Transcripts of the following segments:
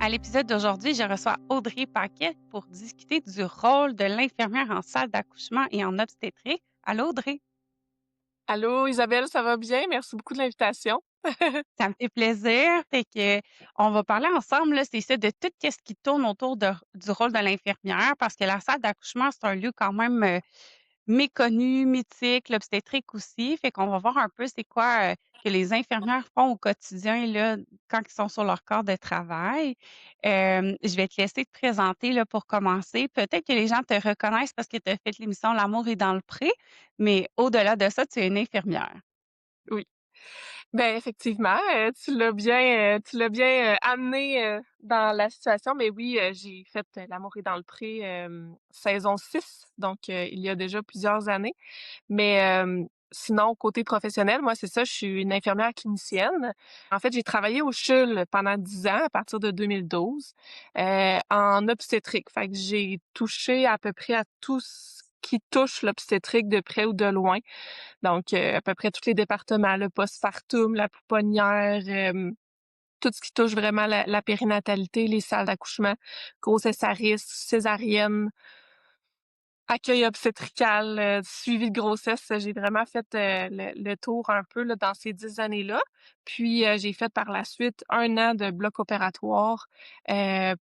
À l'épisode d'aujourd'hui, je reçois Audrey Paquet pour discuter du rôle de l'infirmière en salle d'accouchement et en obstétrique. Allô, Audrey? Allô Isabelle, ça va bien? Merci beaucoup de l'invitation. Ça me fait plaisir. Fait que on va parler ensemble, là, c'est ça, de tout ce qui tourne autour du rôle de l'infirmière, parce que la salle d'accouchement, c'est un lieu quand même méconnu, mythique, l'obstétrique aussi. Fait qu'on va voir un peu c'est quoi que les infirmières font au quotidien là, quand ils sont sur leur corps de travail. Je vais te laisser te présenter là, pour commencer. Peut-être que les gens te reconnaissent parce que tu as fait l'émission L'amour est dans le pré, mais au-delà de ça, tu es une infirmière. Oui. Ben effectivement, tu l'as bien amené dans la situation. Mais oui, j'ai fait L'amour est dans le pré, saison 6, donc il y a déjà plusieurs années. Mais sinon, côté professionnel, moi, c'est ça, je suis une infirmière clinicienne. En fait, j'ai travaillé au CHUL pendant 10 ans, à partir de 2012, en obstétrique. Fait que j'ai touché à peu près à tout ce qui touche l'obstétrique de près ou de loin. Donc, à peu près tous les départements, le postpartum, la pouponnière, tout ce qui touche vraiment la périnatalité, les salles d'accouchement, grossesse à risque, césarienne, accueil obstétrical, suivi de grossesse. J'ai vraiment fait le tour un peu là, dans ces 10 années-là. Puis, j'ai fait par la suite 1 an de bloc opératoire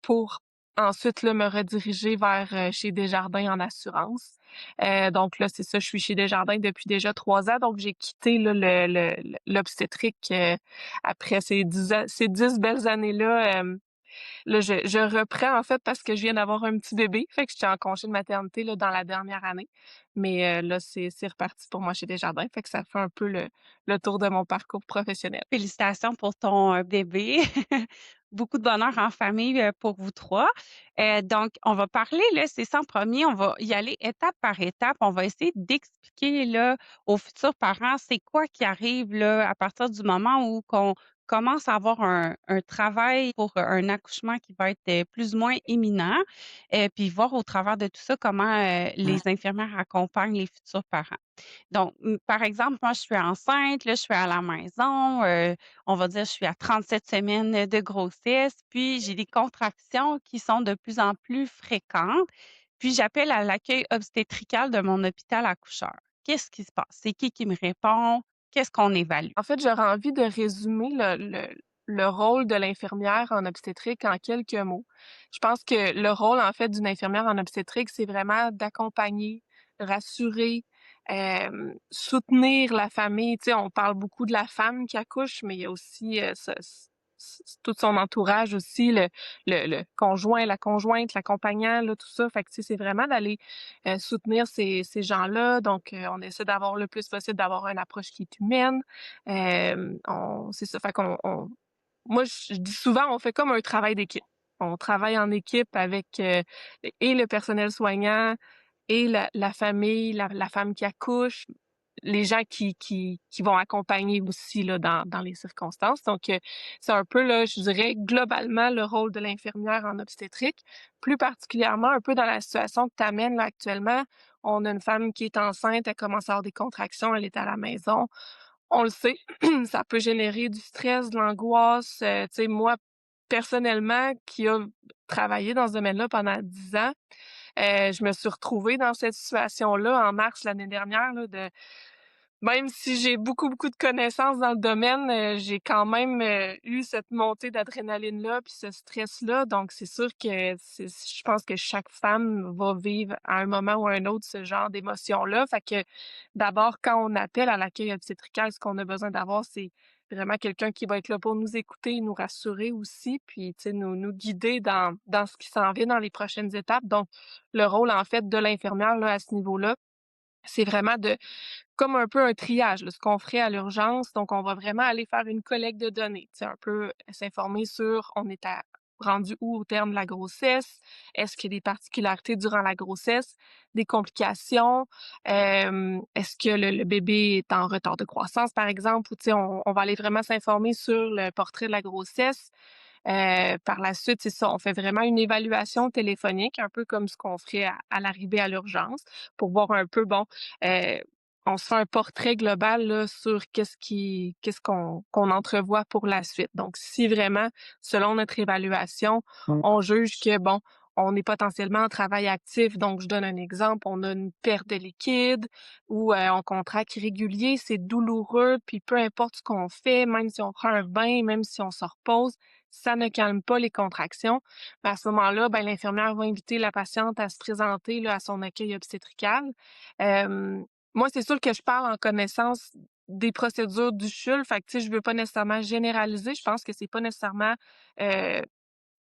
pour ensuite là, me rediriger vers chez Desjardins en assurance. Donc là, c'est ça, je suis chez Desjardins depuis déjà 3 ans. Donc, j'ai quitté là, l'obstétrique après ces 10 belles années-là. Là, je reprends, en fait, parce que je viens d'avoir un petit bébé. Fait que j'étais en congé de maternité, là, dans la dernière année. Mais là, c'est reparti pour moi chez Desjardins. Fait que ça fait un peu le tour de mon parcours professionnel. Félicitations pour ton bébé. Beaucoup de bonheur en famille pour vous 3. Donc, on va parler, là, c'est ça en premier, on va y aller étape par étape. On va essayer d'expliquer là, aux futurs parents c'est quoi qui arrive là, à partir du moment où qu'on commence à avoir un travail pour un accouchement qui va être plus ou moins imminent, puis voir au travers de tout ça comment les infirmières accompagnent les futurs parents. Donc, par exemple, moi, je suis enceinte, là, je suis à la maison, on va dire, je suis à 37 semaines de grossesse, puis j'ai des contractions qui sont de plus en plus fréquentes, puis j'appelle à l'accueil obstétrical de mon hôpital accoucheur. Qu'est-ce qui se passe? C'est qui me répond? Qu'est-ce qu'on évalue? En fait, j'aurais envie de résumer le rôle de l'infirmière en obstétrique en quelques mots. Je pense que le rôle, en fait, d'une infirmière en obstétrique, c'est vraiment d'accompagner, rassurer, soutenir la famille. Tu sais, on parle beaucoup de la femme qui accouche, mais il y a aussi tout son entourage aussi, le conjoint, la conjointe, l'accompagnant, là, tout ça. Fait que, tu sais, c'est vraiment d'aller soutenir ces gens-là. Donc, on essaie d'avoir le plus possible d'avoir une approche qui est humaine. On c'est ça, fait qu'on on moi, je dis souvent, on fait comme un travail d'équipe. On travaille en équipe avec, et le personnel soignant et la famille, la femme qui accouche, les gens qui vont accompagner aussi là dans les circonstances. Donc, c'est un peu là, je dirais globalement le rôle de l'infirmière en obstétrique. Plus particulièrement un peu dans la situation que tu amènes là actuellement. On a une femme qui est enceinte, elle commence à avoir des contractions, elle est à la maison. On le sait, ça peut générer du stress, de l'angoisse. Tu sais, moi, personnellement, qui a travaillé dans ce domaine-là pendant 10 ans, je me suis retrouvée dans cette situation-là en mars l'année dernière là, de même si j'ai beaucoup, beaucoup de connaissances dans le domaine, j'ai quand même, eu cette montée d'adrénaline-là, puis ce stress-là. Donc c'est sûr que je pense que chaque femme va vivre à un moment ou à un autre ce genre d'émotion-là. Fait que d'abord, quand on appelle à l'accueil obstétrical, ce qu'on a besoin d'avoir, c'est vraiment quelqu'un qui va être là pour nous écouter, nous rassurer aussi, puis tu sais, nous guider dans ce qui s'en vient dans les prochaines étapes. Donc le rôle, en fait, de l'infirmière, là, à ce niveau-là, c'est vraiment de comme un peu un triage, là, ce qu'on ferait à l'urgence. Donc, on va vraiment aller faire une collecte de données, tu sais, un peu s'informer sur on est rendu où au terme de la grossesse? Est-ce qu'il y a des particularités durant la grossesse, des complications? Est-ce que le bébé est en retard de croissance, par exemple? Ou, tu sais, on va aller vraiment s'informer sur le portrait de la grossesse. Par la suite, c'est ça, on fait vraiment une évaluation téléphonique, un peu comme ce qu'on ferait à l'arrivée à l'urgence, pour voir un peu, bon, heu, on se fait un portrait global là, sur qu'est-ce qu'on entrevoit pour la suite. Donc, si vraiment, selon notre évaluation, on juge que bon, on est potentiellement en travail actif. Donc, je donne un exemple, on a une perte de liquide ou on contracte régulier, c'est douloureux, puis peu importe ce qu'on fait, même si on prend un bain, même si on se repose, ça ne calme pas les contractions. À ce moment-là, ben, l'infirmière va inviter la patiente à se présenter là, à son accueil obstétrical. Euh, Moi, c'est sûr que je parle en connaissance des procédures du CHUL, fait que, tu sais, je veux pas nécessairement généraliser. Je pense que c'est pas nécessairement, heu,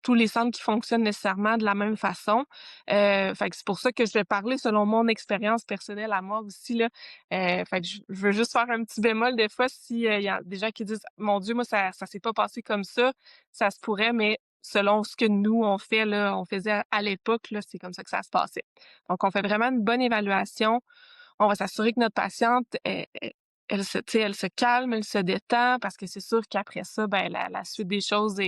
tous les centres qui fonctionnent nécessairement de la même façon. Fait que c'est pour ça que je vais parler selon mon expérience personnelle à moi aussi, là. Fait que je veux juste faire un petit bémol des fois si, il y a des gens qui disent: «Mon Dieu, moi ça s'est pas passé comme ça se pourrait, mais selon ce que nous on fait là, on faisait à l'époque là, c'est comme ça que ça se passait». Donc on fait vraiment une bonne évaluation, on va s'assurer que notre patiente, elle se tu sais, elle se calme, elle se détend parce que c'est sûr qu'après ça, ben, la suite des choses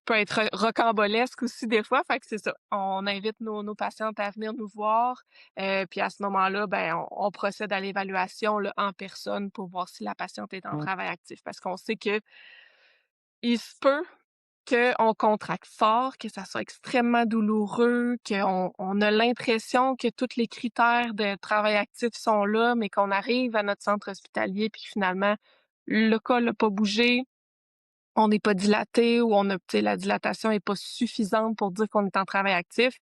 peut être rocambolesque aussi des fois. Fait que c'est ça, on invite nos patientes à venir nous voir, puis à ce moment-là, ben, on procède à l'évaluation, là, en personne pour voir si la patiente est en travail actif. Parce qu'on sait que il se peut qu'on contracte fort, que ça soit extrêmement douloureux, qu'on a l'impression que tous les critères de travail actif sont là, mais qu'on arrive à notre centre hospitalier puis que finalement le col n'a pas bougé, on n'est pas dilaté ou on a, tu sais, la dilatation est pas suffisante pour dire qu'on est en travail actif.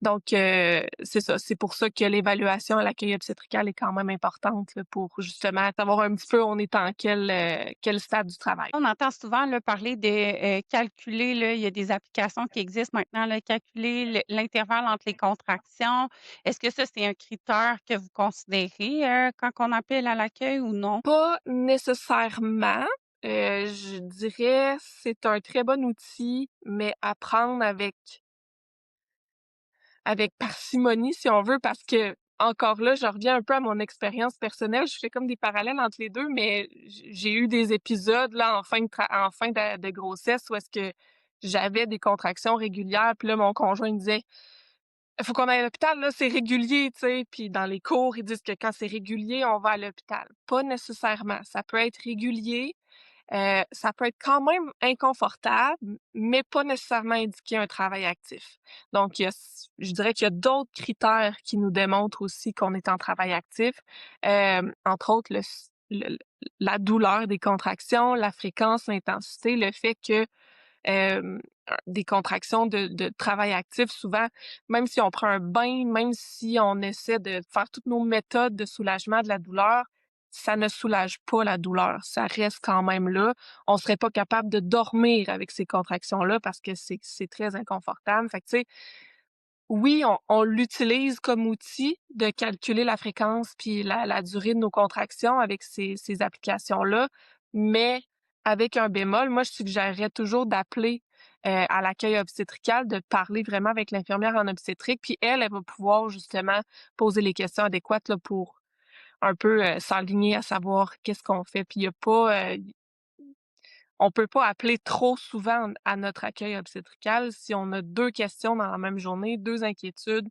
Donc, c'est ça, c'est pour ça que l'évaluation à l'accueil obstétrical est quand même importante là, pour justement savoir un petit peu on est en quel stade du travail. On entend souvent là, parler de calculer, là, il y a des applications qui existent maintenant, là, calculer l'intervalle entre les contractions. Est-ce que ça, c'est un critère que vous considérez quand on appelle à l'accueil ou non? Pas nécessairement, je dirais c'est un très bon outil, mais à prendre avec parcimonie si on veut parce que encore là, je reviens un peu à mon expérience personnelle. Je fais comme des parallèles entre les 2, mais j'ai eu des épisodes là en fin de grossesse où est-ce que j'avais des contractions régulières, puis là mon conjoint me disait: «Il faut qu'on aille à l'hôpital là, c'est régulier», tu sais? Puis dans les cours, ils disent que quand c'est régulier, on va à l'hôpital. Pas nécessairement, ça peut être régulier, ça peut être quand même inconfortable, mais pas nécessairement indiquer un travail actif. Donc il y a je dirais qu'il y a d'autres critères qui nous démontrent aussi qu'on est en travail actif, entre autres la douleur des contractions, la fréquence, l'intensité, le fait que hem, des contractions de travail actif, souvent, même si on prend un bain, même si on essaie de faire toutes nos méthodes de soulagement de la douleur, ça ne soulage pas la douleur. Ça reste quand même là. On serait pas capable de dormir avec ces contractions-là parce que c'est très inconfortable. Fait que, tu sais, oui, on l'utilise comme outil de calculer la fréquence puis la durée de nos contractions avec ces applications-là, mais avec un bémol, moi, je suggérerais toujours d'appeler, à l'accueil obstétrical, de parler vraiment avec l'infirmière en obstétrique, puis elle va pouvoir justement poser les questions adéquates là, pour un peu, s'aligner à savoir qu'est-ce qu'on fait. Puis il y a pas, on peut pas appeler trop souvent à notre accueil obstétrical. Si on a 2 questions dans la même journée, 2 inquiétudes,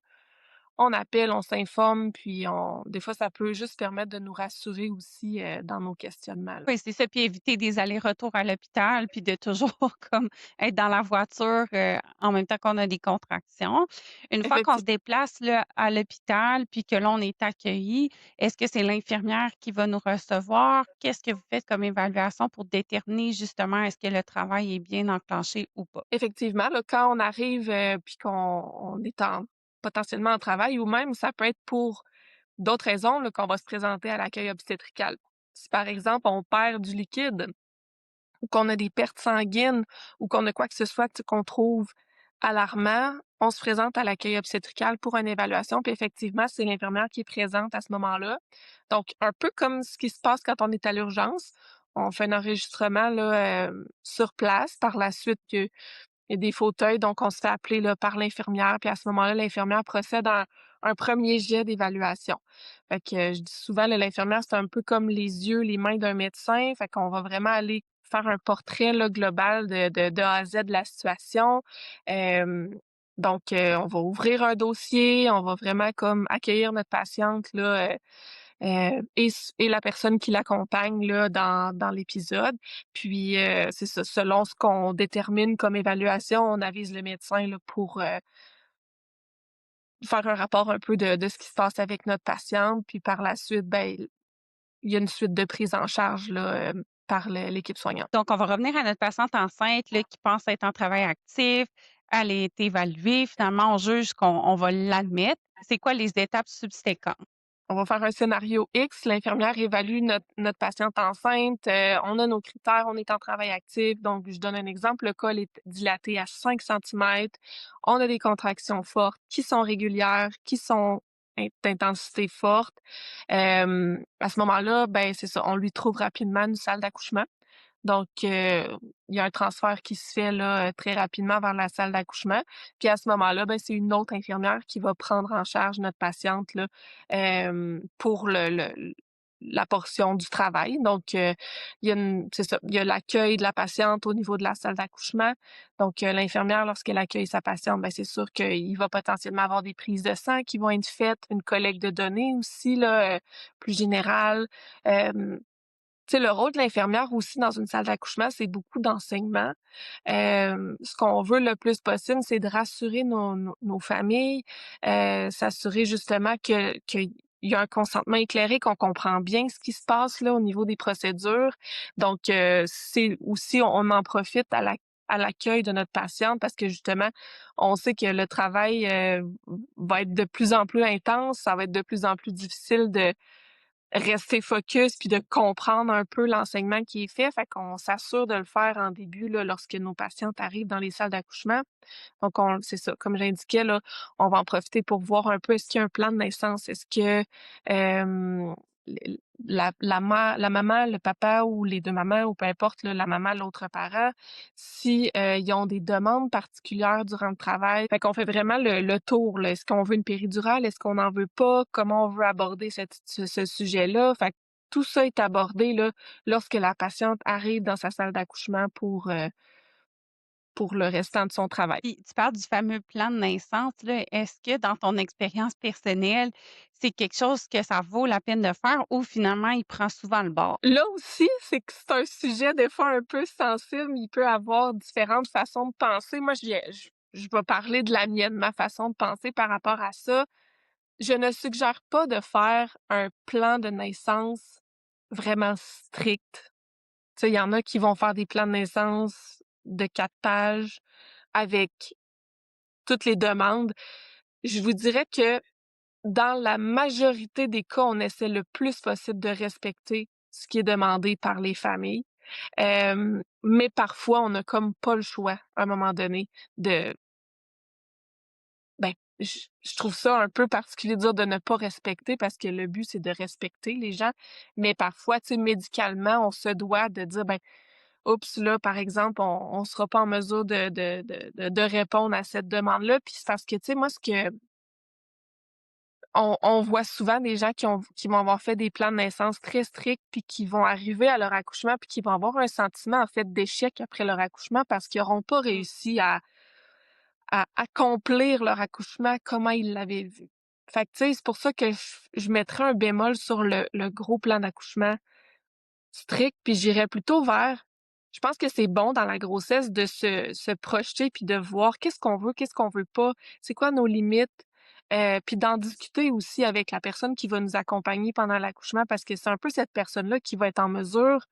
on appelle, on s'informe, puis on des fois, ça peut juste permettre de nous rassurer aussi, dans nos questionnements, là. Oui, c'est ça, puis éviter des allers-retours à l'hôpital, puis de toujours comme être dans la voiture, en même temps qu'on a des contractions. Une fois qu'on se Effecti déplace là, à l'hôpital, puis que là, on est accueilli, est-ce que c'est l'infirmière qui va nous recevoir? Qu'est-ce que vous faites comme évaluation pour déterminer justement est-ce que le travail est bien enclenché ou pas? effectivement, là, quand on arrive, puis qu'on est en potentiellement en travail ou même ça peut être pour d'autres raisons, là, qu'on va se présenter à l'accueil obstétrical. Si, par exemple, on perd du liquide ou qu'on a des pertes sanguines ou qu'on a quoi que ce soit qu'on trouve alarmant, on se présente à l'accueil obstétrical pour une évaluation. Puis effectivement, c'est l'infirmière qui est présente à ce moment-là. Donc, un peu comme ce qui se passe quand on est à l'urgence. On fait un enregistrement là, sur place. Par la suite, il y a des fauteuils, donc on se fait appeler là, par l'infirmière, puis à ce moment-là, l'infirmière procède à un 1er jet d'évaluation. Fait que, je dis souvent là, l'infirmière, c'est un peu comme les yeux, les mains d'un médecin, fait qu'on va vraiment aller faire un portrait là, global de A à Z de la situation. Hem, donc on va ouvrir un dossier, on va vraiment comme accueillir notre patiente là, et la personne qui l'accompagne là dans l'épisode. Puis, c'est ça, selon ce qu'on détermine comme évaluation, on avise le médecin là pour, faire un rapport un peu de ce qui se passe avec notre patiente. Puis par la suite, ben, il y a une suite de prise en charge là, par l'équipe soignante. Donc, on va revenir à notre patiente enceinte là, qui pense être en travail actif. Elle est évaluée. Finalement, on juge qu'on va l'admettre. C'est quoi les étapes subséquentes? On va faire un scénario X, l'infirmière évalue notre patiente enceinte, on a nos critères, on est en travail actif. Donc je donne un exemple, le col est dilaté à 5 centimètres, on a des contractions fortes qui sont régulières, qui sont d'intensité forte. À ce moment-là, ben, c'est ça, on lui trouve rapidement une salle d'accouchement. Donc, il y a un transfert qui se fait là, très rapidement vers la salle d'accouchement. Puis à ce moment-là, ben, c'est une autre infirmière qui va prendre en charge notre patiente là, pour la portion du travail. Donc, il y a c'est ça, il y a l'accueil de la patiente au niveau de la salle d'accouchement. Donc, l'infirmière, lorsqu'elle accueille sa patiente, ben, c'est sûr qu'il va potentiellement avoir des prises de sang qui vont être faites, une collecte de données aussi là, plus générale. Tu sais, le rôle de l'infirmière aussi dans une salle d'accouchement, c'est beaucoup d'enseignement. Ce qu'on veut le plus possible, c'est de rassurer nos familles, s'assurer justement qu'il y a un consentement éclairé, qu'on comprend bien ce qui se passe là au niveau des procédures. Donc, c'est aussi on en profite à l'accueil de notre patiente parce que justement, on sait que le travail, va être de plus en plus intense, ça va être de plus en plus difficile de rester focus puis de comprendre un peu l'enseignement qui est fait. Fait qu'on s'assure de le faire en début, là, lorsque nos patientes arrivent dans les salles d'accouchement. Donc c'est ça, comme j'indiquais là, on va en profiter pour voir un peu est-ce qu'il y a un plan de naissance? Est-ce que, hem, l la maman, le papa ou les 2 mamans ou peu importe là, la maman, l'autre parent, si, ils ont des demandes particulières durant le travail. Fait qu'on fait vraiment le tour là. Est-ce qu'on veut une péridurale? Est-ce qu'on n'en veut pas? Comment on veut aborder ce sujet-là? Fait que tout ça est abordé là, lorsque la patiente arrive dans sa salle d'accouchement pour le restant de son travail. Puis tu parles du fameux plan de naissance, là. Est-ce que dans ton expérience personnelle, c'est quelque chose que ça vaut la peine de faire ou finalement il prend souvent le bord? Là aussi, c'est que c'est un sujet des fois un peu sensible. Il peut avoir différentes façons de penser. Moi, je vais parler de la mienne, ma façon de penser par rapport à ça. Je ne suggère pas de faire un plan de naissance vraiment strict. Tu sais, il y en a qui vont faire des plans de naissance de 4 pages avec toutes les demandes. Je vous dirais que dans la majorité des cas, on essaie le plus possible de respecter ce qui est demandé par les familles. Mais parfois, on n'a comme pas le choix, à un moment donné, de ben, je trouve ça un peu particulier de dire de ne pas respecter parce que le but, c'est de respecter les gens. Mais parfois, tu sais, médicalement, on se doit de dire, ben, oups, là, par exemple, on sera pas en mesure de répondre à cette demande-là. Puis c'est parce que, tu sais, moi, ce que on voit souvent des gens qui vont avoir fait des plans de naissance très stricts, puis qui vont arriver à leur accouchement, puis qui vont avoir un sentiment, en fait, d'échec après leur accouchement parce qu'ils n'auront pas Mmh. réussi à accomplir leur accouchement comment ils l'avaient vu. Fait que, tu sais, c'est pour ça que je mettrais un bémol sur le gros plan d'accouchement strict, puis j'irais plutôt vers je pense que c'est bon dans la grossesse de se projeter puis de voir qu'est-ce qu'on veut pas, c'est quoi nos limites, puis d'en discuter aussi avec la personne qui va nous accompagner pendant l'accouchement parce que c'est un peu cette personne-là qui va être en mesure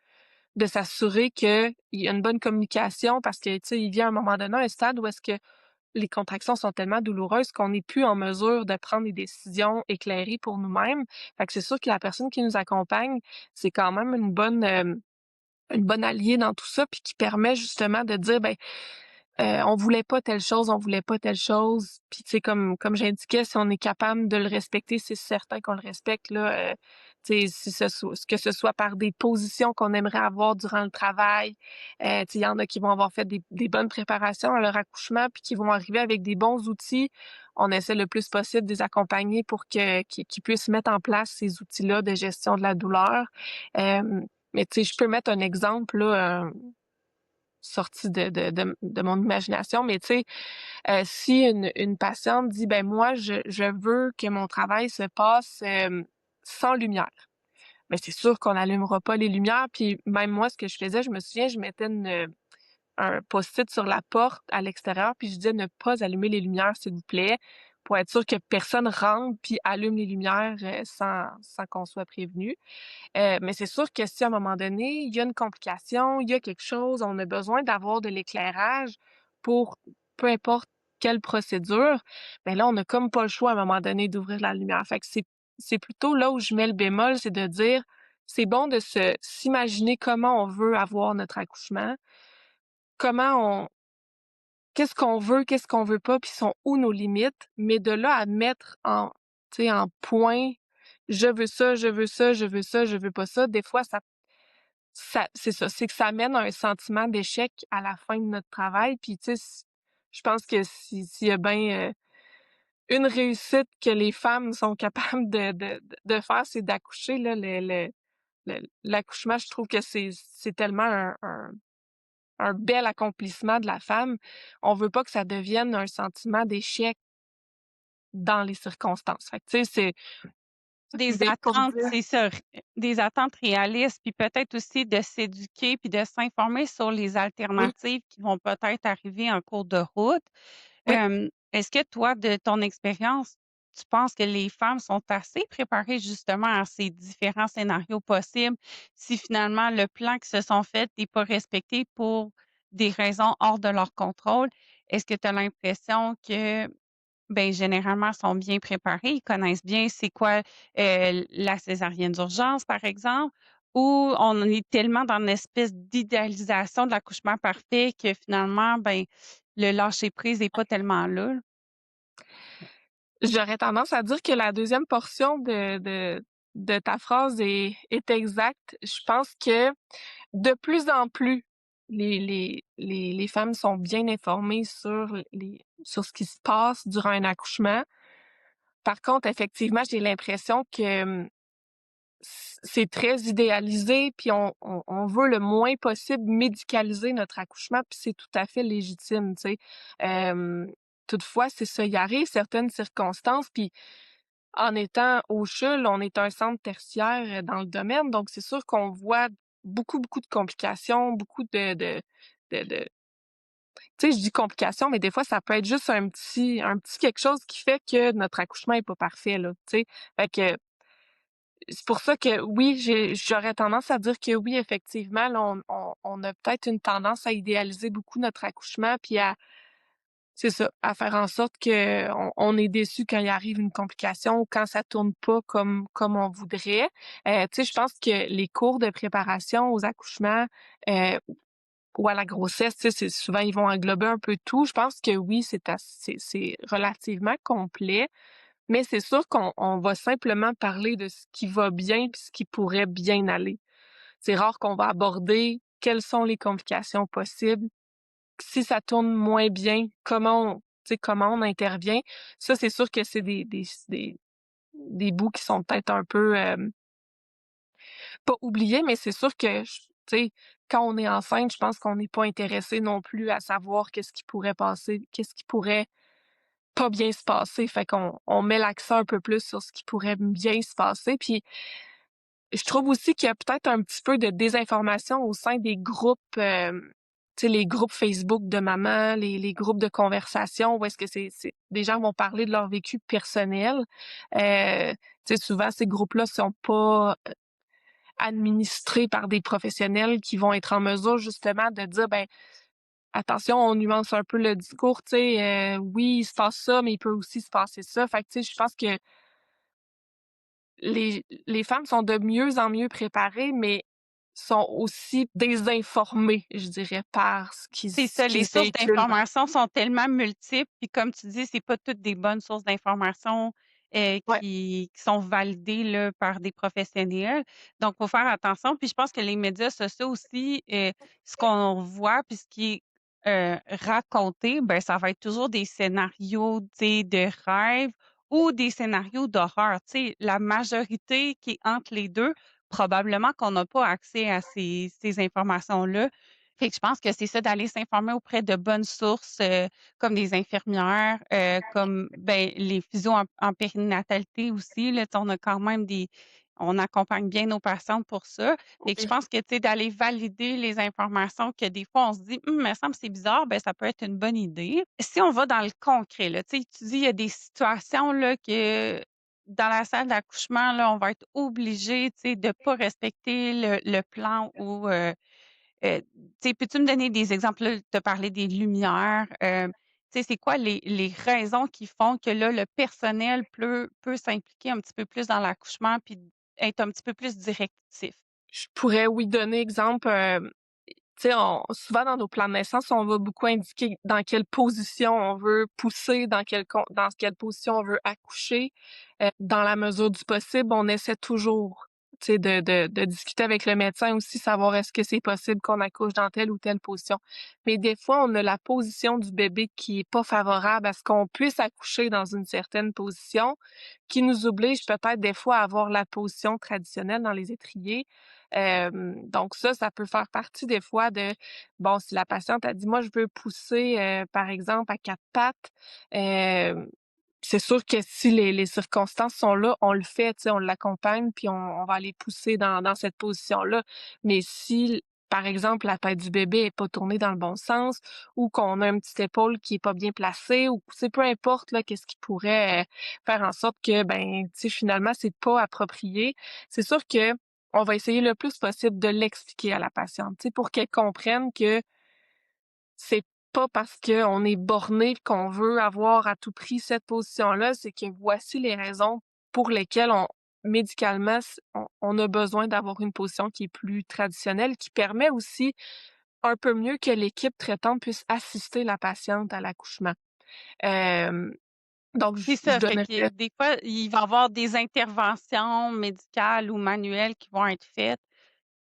de s'assurer qu'il y a une bonne communication parce que, tu sais, il vient à un moment donné un stade où est-ce que les contractions sont tellement douloureuses qu'on n'est plus en mesure de prendre des décisions éclairées pour nous-mêmes. Fait que c'est sûr que la personne qui nous accompagne, c'est quand même une bonne alliée dans tout ça, puis qui permet justement de dire, ben, on voulait pas telle chose, on voulait pas telle chose. Puis tu sais, comme j'indiquais, si on est capable de le respecter, c'est certain qu'on le respecte là. Tu sais, que ce soit par des positions qu'on aimerait avoir durant le travail. Tu sais, il y en a qui vont avoir fait des bonnes préparations à leur accouchement, puis qui vont arriver avec des bons outils. On essaie le plus possible de les accompagner pour qu'ils puissent mettre en place ces outils-là de gestion de la douleur. Mais tu sais, je peux mettre un exemple là, sorti de mon imagination, mais tu sais, si une patiente dit: «Ben moi, je veux que mon travail se passe, sans lumière. Mais c'est sûr qu'on n'allumera pas les lumières, puis même moi, ce que je faisais, je me souviens, je mettais un post-it sur la porte à l'extérieur, puis je disais: «Ne pas allumer les lumières, s'il vous plaît», pour être sûr que personne rentre puis allume les lumières, sans qu'on soit prévenu. Mais c'est sûr que si à un moment donné, il y a une complication, il y a quelque chose, on a besoin d'avoir de l'éclairage pour peu importe quelle procédure, ben là, on a comme pas le choix à un moment donné d'ouvrir la lumière. Fait que c'est plutôt là où je mets le bémol, c'est de dire, c'est bon de s'imaginer comment on veut avoir notre accouchement, comment on qu'est-ce qu'on veut pas, puis sont où nos limites, mais de là à mettre en tu sais, en point: «Je veux ça, je veux ça, je veux ça, je veux pas ça», des fois ça c'est ça, c'est que ça amène à un sentiment d'échec à la fin de notre travail, puis tu sais, je pense que s'il y a bien, une réussite que les femmes sont capables de faire, c'est d'accoucher là, l'accouchement, je trouve que c'est tellement un bel accomplissement de la femme. On veut pas que ça devienne un sentiment d'échec dans les circonstances. Fait que tu sais, c'est ça Des l'idée pour attentes, dire c'est ça, des attentes réalistes, puis peut-être aussi de s'éduquer puis de s'informer sur les oui, alternatives qui vont peut-être arriver en cours de route. oui. Est-ce que toi, de ton expérience, tu penses que les femmes sont assez préparées justement à ces différents scénarios possibles si finalement le plan qui se sont fait n'est pas respecté pour des raisons hors de leur contrôle? Est-ce que tu as l'impression que ben, généralement, sont bien préparés. Ils connaissent bien c'est quoi, la césarienne d'urgence, par exemple, ou on est tellement dans une espèce d'idéalisation de l'accouchement parfait que finalement, ben, le lâcher prise est pas tellement là. J'aurais tendance à dire que la deuxième portion de ta phrase est exacte. Je pense que de plus en plus, les femmes sont bien informées sur ce qui se passe durant un accouchement. Par contre, effectivement, j'ai l'impression que, c'est très idéalisé, puis on veut le moins possible médicaliser notre accouchement, puis c'est tout à fait légitime, tu sais. Toutefois, c'est ça, il arrive certaines circonstances, puis en étant au CHUL, on est un centre tertiaire, dans le domaine, donc c'est sûr qu'on voit beaucoup, beaucoup de complications, beaucoup de tu sais, je dis complications, mais des fois, ça peut être juste un petit quelque chose qui fait que notre accouchement est pas parfait, là, tu sais? Fait que c'est pour ça que oui, j'aurais tendance à dire que oui, effectivement, là, on a peut-être une tendance à idéaliser beaucoup notre accouchement, puis à c'est ça, à faire en sorte qu'on est déçu quand il arrive une complication ou quand ça tourne pas comme on voudrait. Tu sais, je pense que les cours de préparation aux accouchements, heu, ou à la grossesse, tu sais, c'est souvent ils vont englober un peu tout. Je pense que oui, c'est relativement complet, mais c'est sûr qu'on va simplement parler de ce qui va bien puis ce qui pourrait bien aller. C'est rare qu'on va aborder quelles sont les complications possibles, si ça tourne moins bien, comment on intervient. Ça, c'est sûr que c'est des bouts qui sont peut-être un peu, pas oubliés, mais c'est sûr que tu sais, quand on est enceinte, je pense qu'on n'est pas intéressé non plus à savoir qu'est-ce qui pourrait passer, qu'est-ce qui pourrait pas bien se passer. Fait qu'on met l'accent un peu plus sur ce qui pourrait bien se passer. Puis je trouve aussi qu'il y a peut-être un petit peu de désinformation au sein des groupes, tu sais, les groupes Facebook de mamans, les groupes de conversation où est-ce que c'est des gens vont parler de leur vécu personnel. Tu sais, souvent, ces groupes-là sont pas administrés par des professionnels qui vont être en mesure justement de dire, ben attention, on nuance un peu le discours, tu sais, oui, il se passe ça, mais il peut aussi se passer ça. Fait que, tu sais, je pense que les femmes sont de mieux en mieux préparées, mais sont aussi désinformées, je dirais, par C'est ce ça, qui les se sources véhicule. d'information sont tellement multiples, puis comme tu dis, c'est pas toutes des bonnes sources d'information, Ouais, qui sont validées là, par des professionnels. Donc, faut faire attention. Puis je pense que les médias sociaux aussi, ce qu'on voit puis ce qui est, raconté, ben, ça va être toujours des scénarios, tu sais, de rêve ou des scénarios d'horreur. Tu sais, la majorité qui est entre les 2, probablement qu'on n'a pas accès à ces informations-là. Fait que je pense que c'est ça, d'aller s'informer auprès de bonnes sources, comme des infirmières, comme, ben, les physios en périnatalité aussi, là, tu sais, on a quand même on accompagne bien nos patientes pour ça. Fait que je Oui. pense que, tu sais, d'aller valider les informations que des fois on se dit: me semble c'est bizarre», ben, ça peut être une bonne idée. Si on va dans le concret, là, tu sais, tu dis il y a des situations, là, que dans la salle d'accouchement, là, on va être obligé, tu sais, de pas respecter le plan ou, tu sais, peux-tu me donner des exemples? Là, tu as parlé des lumières, tu sais, c'est quoi les raisons qui font que là, le personnel peut s'impliquer un petit peu plus dans l'accouchement puis être un petit peu plus directif? Je pourrais, oui, donner exemple, tu sais, souvent dans nos plans de naissance, on va beaucoup indiquer dans quelle position on veut pousser, dans quelle position on veut accoucher. Dans la mesure du possible, on essaie toujours, tu sais, de discuter avec le médecin aussi, savoir est-ce que c'est possible qu'on accouche dans telle ou telle position. Mais des fois, on a la position du bébé qui est pas favorable à ce qu'on puisse accoucher dans une certaine position, qui nous oblige peut-être des fois à avoir la position traditionnelle dans les étriers. Donc ça peut faire partie des fois de bon, si la patiente a dit: «Moi, je veux pousser, par exemple, à 4 pattes», hem, c'est sûr que si les circonstances sont là, on le fait, tu sais, on l'accompagne, puis on va aller pousser dans cette position-là. Mais si, par exemple, la tête du bébé est pas tournée dans le bon sens ou qu'on a une petite épaule qui est pas bien placée ou c'est peu importe là, qu'est-ce qui pourrait, faire en sorte que, ben, tu sais, finalement, c'est pas approprié. C'est sûr que on va essayer le plus possible de l'expliquer à la patiente, tu sais, pour qu'elle comprenne que c'est pas parce qu'on est borné qu'on veut avoir à tout prix cette position-là, c'est que voici les raisons pour lesquelles médicalement, on a besoin d'avoir une position qui est plus traditionnelle, qui permet aussi un peu mieux que l'équipe traitante puisse assister la patiente à l'accouchement. Hem, donc C'est je ça, fait que donnerais des fois, il va y avoir des interventions médicales ou manuelles qui vont être faites.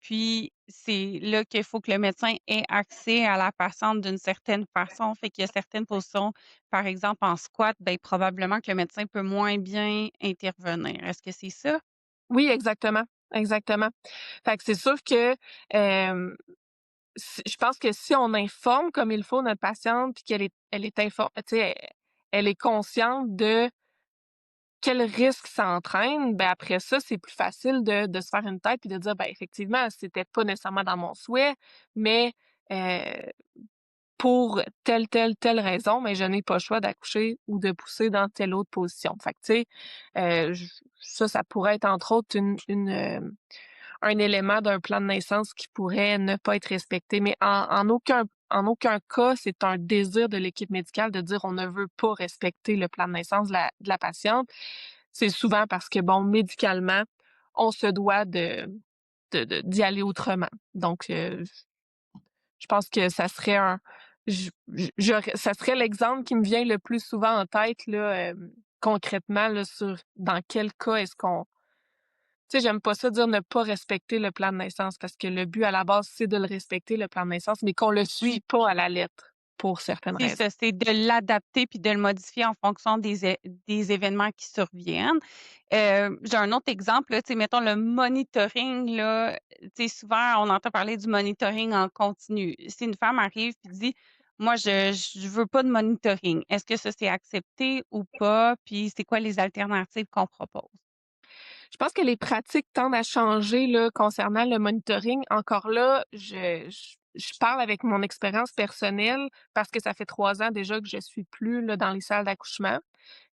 Puis, c'est là qu'il faut que le médecin ait accès à la patiente d'une certaine façon. Fait qu'il y a certaines positions, par exemple en squat, ben, probablement que le médecin peut moins bien intervenir. Est-ce que c'est ça? oui, exactement, exactement. Fait que c'est sûr que, hem je pense que si on informe comme il faut notre patiente puis elle est tu sais, elle est consciente de quel risque ça entraîne, ben, après ça, c'est plus facile de se faire une tête puis de dire: «Ben, effectivement, c'était pas nécessairement dans mon souhait, mais heu, pour telle raison, mais je n'ai pas le choix d'accoucher ou de pousser dans telle autre position». Fait que tu sais, j ça pourrait être entre autres un élément d'un plan de naissance qui pourrait ne pas être respecté. Mais en aucun cas, c'est un désir de l'équipe médicale de dire on ne veut pas respecter le plan de naissance de la patiente. C'est souvent parce que, bon, médicalement, on se doit d'y aller autrement. Donc, je pense que ça serait ça serait l'exemple qui me vient le plus souvent en tête, là, concrètement, là, sur dans quel cas est-ce qu'on tu sais, j'aime pas ça dire ne pas respecter le plan de naissance parce que le but à la base, c'est de le respecter, le plan de naissance, mais qu'on le suit Oui, pas à la lettre pour certaines c'est raisons. ça, c'est de l'adapter puis de le modifier en fonction des événements qui surviennent. J'ai un autre exemple, là, tu sais, mettons le monitoring, là, tu sais, souvent, on entend parler du monitoring en continu. Si une femme arrive et dit: «Moi, je veux pas de monitoring», est-ce que ça, c'est accepté ou pas? Puis c'est quoi les alternatives qu'on propose? Je pense que les pratiques tendent à changer là, concernant le monitoring. Encore là, je parle avec mon expérience personnelle parce que ça fait 3 ans déjà que je suis plus là, dans les salles d'accouchement.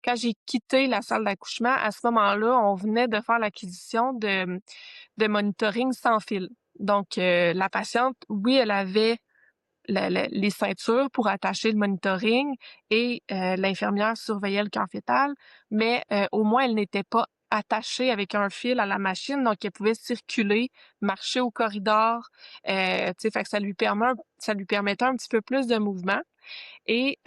Quand j'ai quitté la salle d'accouchement, à ce moment-là, on venait de faire l'acquisition de monitoring sans fil. Donc, la patiente, oui, elle avait les ceintures pour attacher le monitoring et l'infirmière surveillait le camp fœtal, mais au moins elle n'était pas attachée avec un fil à la machine, donc elle pouvait circuler, marcher au corridor, tu sais, fait que ça lui permettait un petit peu plus de mouvement et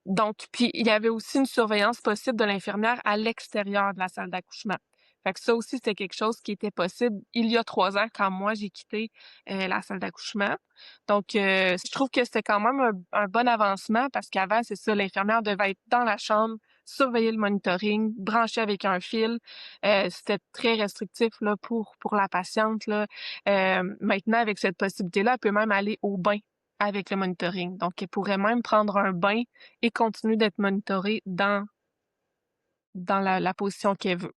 donc puis il y avait aussi une surveillance possible de l'infirmière à l'extérieur de la salle d'accouchement. Fait que ça aussi, c'était quelque chose qui était possible il y a 3 ans quand moi j'ai quitté, la salle d'accouchement. Donc je trouve que c'était quand même un bon avancement parce qu'avant, c'est ça, l'infirmière devait être dans la chambre surveiller le monitoring, brancher avec un fil. C'était très restrictif là, pour la patiente, là. Maintenant, avec cette possibilité-là, elle peut même aller au bain avec le monitoring. Donc, elle pourrait même prendre un bain et continuer d'être monitorée dans la position qu'elle veut.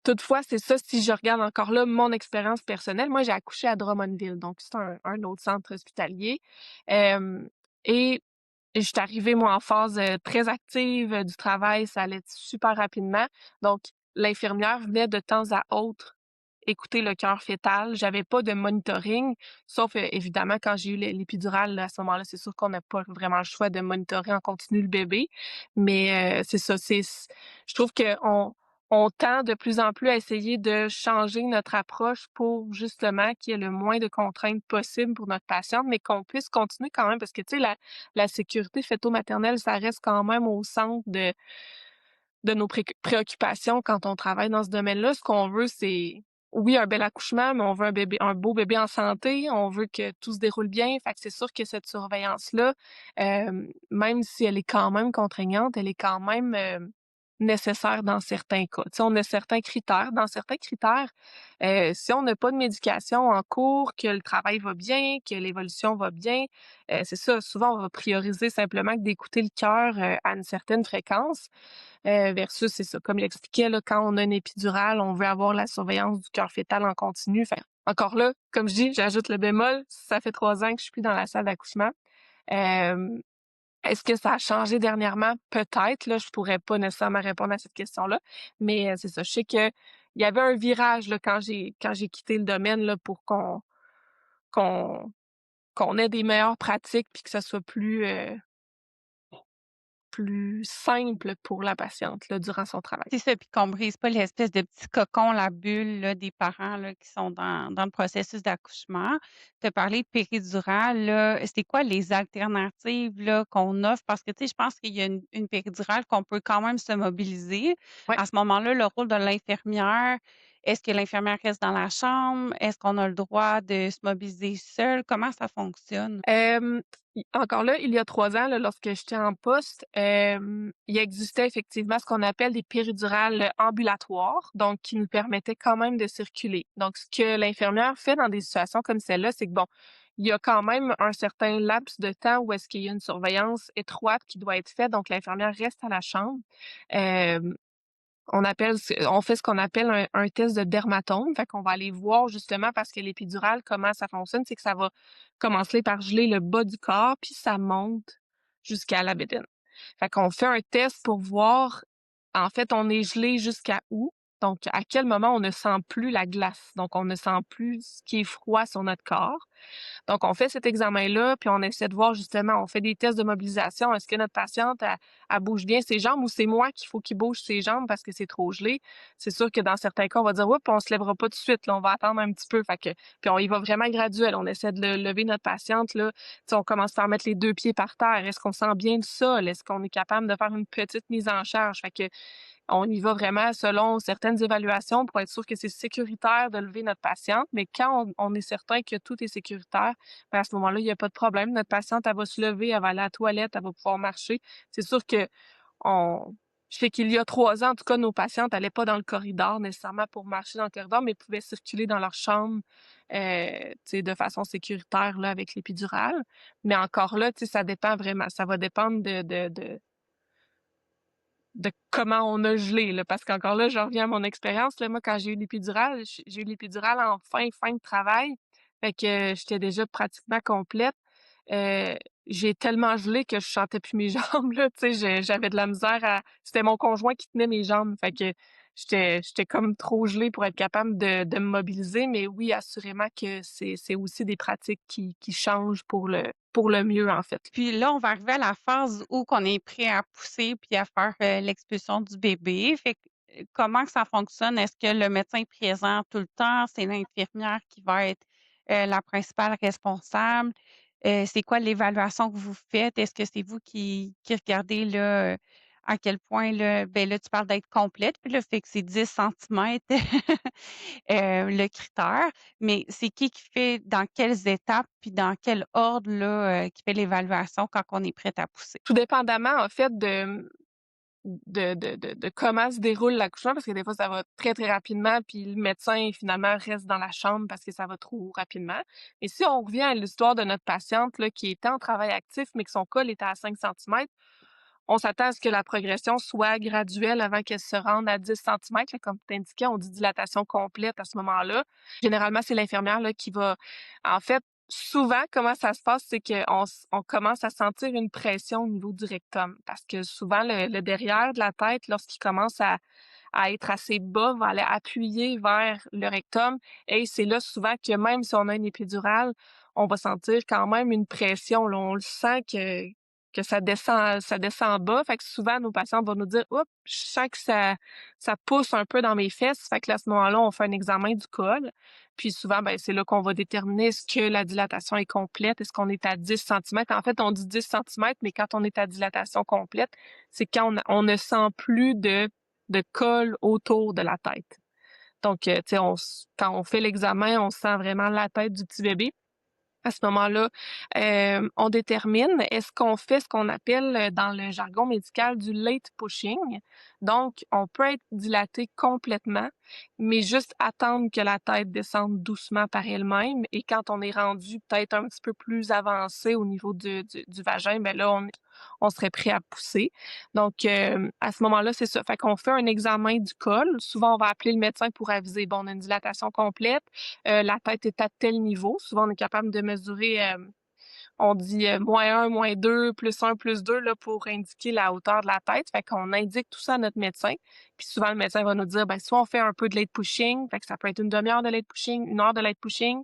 Toutefois, c'est ça, si je regarde encore là mon expérience personnelle, moi j'ai accouché à Drummondville, donc c'est un autre centre hospitalier. Hem et je suis arrivée moi en phase, très active, du travail, ça allait super rapidement. Donc l'infirmière venait de temps à autre écouter le cœur fœtal. J'avais pas de monitoring, sauf, évidemment quand j'ai eu l'épidurale, là, à ce moment-là, c'est sûr qu'on n'a pas vraiment le choix de monitorer en continu le bébé. Mais, c'est ça, je trouve qu'on tend de plus en plus à essayer de changer notre approche pour justement qu'il y ait le moins de contraintes possibles pour notre patiente, mais qu'on puisse continuer quand même parce que, tu sais, la sécurité feto-maternelle, ça reste quand même au centre de nos préoccupations quand on travaille dans ce domaine-là. Ce qu'on veut, c'est, oui, un bel accouchement, mais on veut un beau bébé en santé, on veut que tout se déroule bien. Fait que c'est sûr que cette surveillance-là, même si elle est quand même contraignante, elle est quand même, nécessaire dans certains cas. Tu sais, on a certains critères. Dans certains critères, si on n'a pas de médication en cours, que le travail va bien, que l'évolution va bien, c'est ça, souvent on va prioriser simplement que d'écouter le cœur, à une certaine fréquence. Versus, c'est ça, comme j'expliquais, là, quand on a une épidurale, on veut avoir la surveillance du cœur fœtal en continu. Fait encore là, comme je dis, j'ajoute le bémol, ça fait 3 ans que je suis plus dans la salle d'accouchement. Hem, Est-ce que ça a changé dernièrement? Peut-être, là, je pourrais pas nécessairement répondre à cette question-là, mais c'est ça. Je sais qu'il y avait un virage, là, quand j'ai quitté le domaine, là, pour qu'on qu'on ait des meilleures pratiques puis que ça soit plus simple pour la patiente, là, durant son travail. C'est ça, puis qu'on brise pas l'espèce de petit cocon, la bulle là, des parents là, qui sont dans le processus d'accouchement. Tu as parlé de péridurale, là. C'est quoi les alternatives là, qu'on offre? Parce que, tu sais, je pense qu'il y a une péridurale qu'on peut quand même se mobiliser. Ouais. À ce moment-là, le rôle de l'infirmière, est-ce que l'infirmière reste dans la chambre? Est-ce qu'on a le droit de se mobiliser seul? Comment ça fonctionne? Hem, i Encore là, il y a 3 ans, là, lorsque j'étais en poste, il existait effectivement ce qu'on appelle des péridurales ambulatoires, donc qui nous permettaient quand même de circuler. Donc ce que l'infirmière fait dans des situations comme celle-là, c'est que bon, il y a quand même un certain laps de temps où est-ce qu'il y a une surveillance étroite qui doit être faite, donc l'infirmière reste à la chambre. Hem on fait ce qu'on appelle un test de dermatome. Fait qu'on va aller voir justement parce que l'épidurale, comment ça fonctionne, c'est que ça va commencer par geler le bas du corps, puis ça monte jusqu'à la bédaine. Fait qu'on fait un test pour voir, en fait, on est gelé jusqu'à où. Donc, à quel moment on ne sent plus la glace. Donc, on ne sent plus ce qui est froid sur notre corps. Donc, on fait cet examen-là, puis on essaie de voir justement, on fait des tests de mobilisation. Est-ce que notre patiente, elle bouge bien ses jambes ou c'est moi qu'il faut qu'il bouge ses jambes parce que c'est trop gelé? C'est sûr que dans certains cas, on va dire, oups, on se lèvera pas tout de suite, là, on va attendre un petit peu. Fait que, puis on y va vraiment graduel. On essaie de lever notre patiente, là. Tu sais, on commence par mettre les 2 pieds par terre. Est-ce qu'on sent bien le sol? Est-ce qu'on est capable de faire une petite mise en charge? Fait que, on y va vraiment selon certaines évaluations pour être sûr que c'est sécuritaire de lever notre patiente, mais quand on est certain que tout est sécuritaire, ben, à ce moment-là, il y a pas de problème. Notre patiente, elle va se lever, elle va aller à la toilette, elle va pouvoir marcher. C'est sûr que on je sais qu'il y a 3 ans, en tout cas, nos patientes allaient pas dans le corridor nécessairement pour marcher dans le corridor, mais pouvaient circuler dans leur chambre, tu sais, de façon sécuritaire, là, avec l'épidurale. Mais encore là, tu sais, ça dépend vraiment. Ça va dépendre de comment on a gelé, là, parce qu'encore là, je reviens à mon expérience, là. Moi, quand j'ai eu l'épidurale, j'ai eu l'épidurale en fin de travail. Fait que j'étais déjà pratiquement complète. Heu, j'ai tellement gelé que je sentais plus mes jambes, là, tu sais, j'avais de la misère à c'était mon conjoint qui tenait mes jambes. Fait que j'étais comme trop gelée pour être capable de me mobiliser. Mais oui, assurément que c'est aussi des pratiques qui changent pour le mieux, en fait. Puis là, on va arriver à la phase où qu'on est prêt à pousser puis à faire, l'expulsion du bébé. Fait que, comment que ça fonctionne? Est-ce que le médecin est présent tout le temps? C'est l'infirmière qui va être, la principale responsable? C'est quoi l'évaluation que vous faites? Est-ce que c'est vous qui regardez là, à quel point là, ben là, tu parles d'être complète, puis là, fait que c'est 10 centimètres, le critère, mais c'est qui fait dans quelles étapes, puis dans quel ordre là, qui fait l'évaluation quand on est prête à pousser? Tout dépendamment en fait de comment se déroule l'accouchement, parce que des fois, ça va très, très rapidement, puis le médecin, finalement, reste dans la chambre parce que ça va trop rapidement. Et si on revient à l'histoire de notre patiente, là, qui était en travail actif, mais que son col était à 5 centimètres, on s'attend à ce que la progression soit graduelle avant qu'elle se rende à 10 centimètres. Là, comme tu indiquais, on dit dilatation complète à ce moment-là. Généralement, c'est l'infirmière là, qui va... En fait, souvent, comment ça se passe, c'est qu'on commence à sentir une pression au niveau du rectum. Parce que souvent, le derrière de la tête, lorsqu'il commence à être assez bas, va aller appuyer vers le rectum. Et c'est là souvent que même si on a une épidurale, on va sentir quand même une pression. Là. On le sent que ça descend bas. Fait que souvent, nos patients vont nous dire: «Oups, je sens que ça pousse un peu dans mes fesses». Fait que là, à ce moment-là, on fait un examen du col. Puis souvent, ben, c'est là qu'on va déterminer est-ce que la dilatation est complète, est-ce qu'on est à 10 centimètres. En fait, on dit 10 centimètres, mais quand on est à dilatation complète, c'est quand on ne sent plus de col autour de la tête. Donc, tu sais, quand on fait l'examen, on sent vraiment la tête du petit bébé. À ce moment-là, on détermine est-ce qu'on fait ce qu'on appelle, dans le jargon médical du late pushing. Donc, on peut être dilaté complètement, mais juste attendre que la tête descende doucement par elle-même et quand on est rendu peut-être un petit peu plus avancé au niveau du vagin, ben là, on serait prêt à pousser. Donc, à ce moment-là, c'est ça. Fait qu'on fait un examen du col. Souvent, on va appeler le médecin pour aviser, bon, on a une dilatation complète, la tête est à tel niveau. Souvent, on est capable de mesurer, on dit -1, -2, +1, +2 là, pour indiquer la hauteur de la tête. Fait qu'on indique tout ça à notre médecin. Puis souvent, le médecin va nous dire, ben, soit on fait un peu de late pushing, fait que ça peut être une demi-heure de late pushing, 1 heure de late pushing.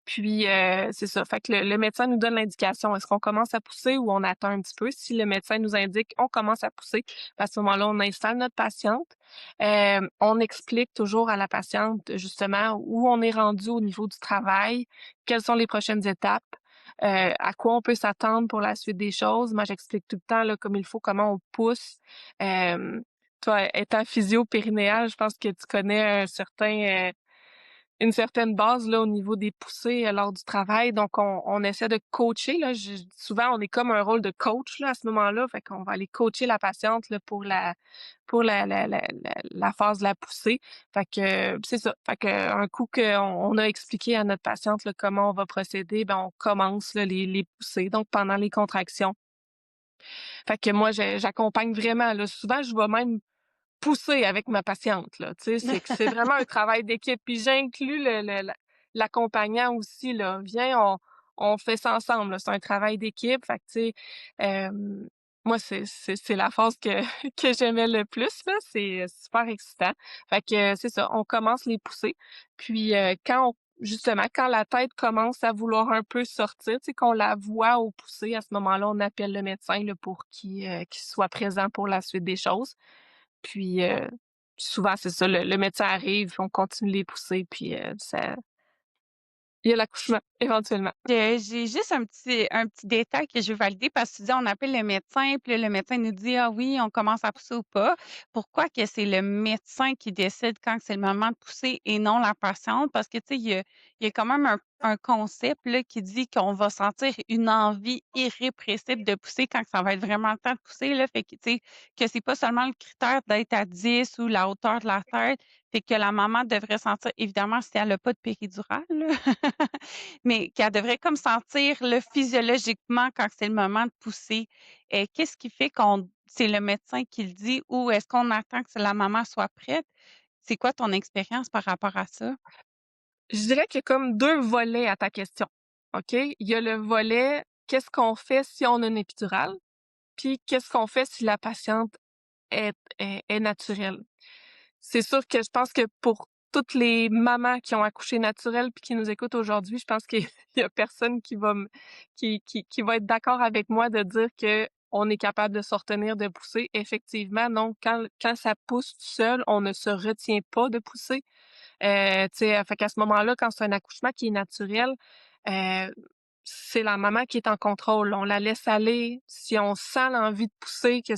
Puis, c'est ça. Fait que le médecin nous donne l'indication. Est-ce qu'on commence à pousser ou on attend un petit peu? Si le médecin nous indique on commence à pousser, à ce moment-là, on installe notre patiente. On explique toujours à la patiente, justement, où on est rendu au niveau du travail, quelles sont les prochaines étapes, à quoi on peut s'attendre pour la suite des choses. Moi, j'explique tout le temps, là, comme il faut, comment on pousse. Toi, étant physio-périnéale, je pense que tu connais une certaine base là au niveau des poussées lors du travail. Donc on essaie de coacher là. Souvent on est comme un rôle de coach là à ce moment-là. Fait qu'on va aller coacher la patiente là pour la phase de la poussée. Fait que c'est ça. Fait que un coup qu'on a expliqué à notre patiente là, comment on va procéder, ben on commence là, les poussées. Donc pendant les contractions. Fait que moi j'accompagne vraiment là. Souvent je vais même pousser avec ma patiente, là, tu sais, c'est vraiment un travail d'équipe. Puis j'inclus l'accompagnant aussi, là. Viens, on fait ça ensemble, là. C'est un travail d'équipe. Fait que, tu sais, moi, c'est la phase que que j'aimais le plus, là. C'est super excitant. Fait que, c'est ça, on commence les poussées. Puis, justement, quand la tête commence à vouloir un peu sortir, tu sais, qu'on la voit au poussées, à ce moment-là, on appelle le médecin, là, pour qu'il soit présent pour la suite des choses. Puis, souvent, c'est ça, le médecin arrive, puis on continue les pousser, puis, ça il y a l'accouchement, éventuellement. J'ai juste un petit détail que je veux valider parce que tu dis: «On appelle le médecin», puis là, le médecin nous dit: «Ah oui, on commence à pousser ou pas». Pourquoi que c'est le médecin qui décide quand c'est le moment de pousser et non la patiente? Parce que, tu sais, il y a quand même un concept, là, qui dit qu'on va sentir une envie irrépressible de pousser quand ça va être vraiment le temps de pousser, là. Fait que, tu sais, que c'est pas seulement le critère d'être à 10 ou la hauteur de la tête, fait que la maman devrait sentir évidemment si elle a pas de péridurale, là, mais qu'elle devrait comme sentir là, physiologiquement quand c'est le moment de pousser. Qu'est-ce qui fait qu'on c'est le médecin qui le dit ou est-ce qu'on attend que la maman soit prête? C'est quoi ton expérience par rapport à ça? Je dirais qu'il y a comme 2 volets à ta question, OK? Il y a le volet, qu'est-ce qu'on fait si on a une épidurale? Puis qu'est-ce qu'on fait si la patiente est naturelle? C'est sûr que je pense que pour toutes les mamans qui ont accouché naturel puis qui nous écoutent aujourd'hui, je pense qu'il y a personne qui va me qui va être d'accord avec moi de dire que on est capable de se retenir de pousser. Effectivement, non, quand ça pousse tout seul, on ne se retient pas de pousser. Tu sais, fait qu'à ce moment-là, quand c'est un accouchement qui est naturel, heu, c'est la maman qui est en contrôle. On la laisse aller. Si on sent l'envie de pousser, que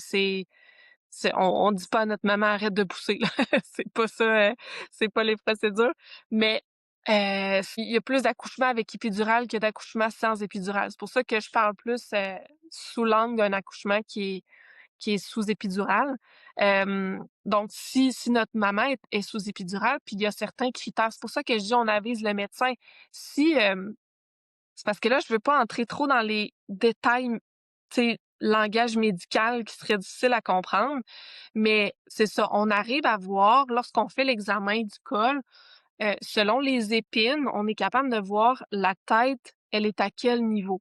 On dit pas à notre maman: «Arrête de pousser», là. C'est pas ça, c'est pas les procédures. Mais, il y a plus d'accouchements avec épidural que d'accouchements sans épidural. C'est pour ça que je parle plus, sous l'angle d'un accouchement qui est sous épidural. Donc si notre maman est sous épidural, puis il y a certains critères, c'est pour ça que je dis on avise le médecin. Si, c'est parce que là, je veux pas entrer trop dans les détails, tu sais, langage médical qui serait difficile à comprendre, mais c'est ça, on arrive à voir lorsqu'on fait l'examen du col, selon les épines, on est capable de voir la tête, elle est à quel niveau.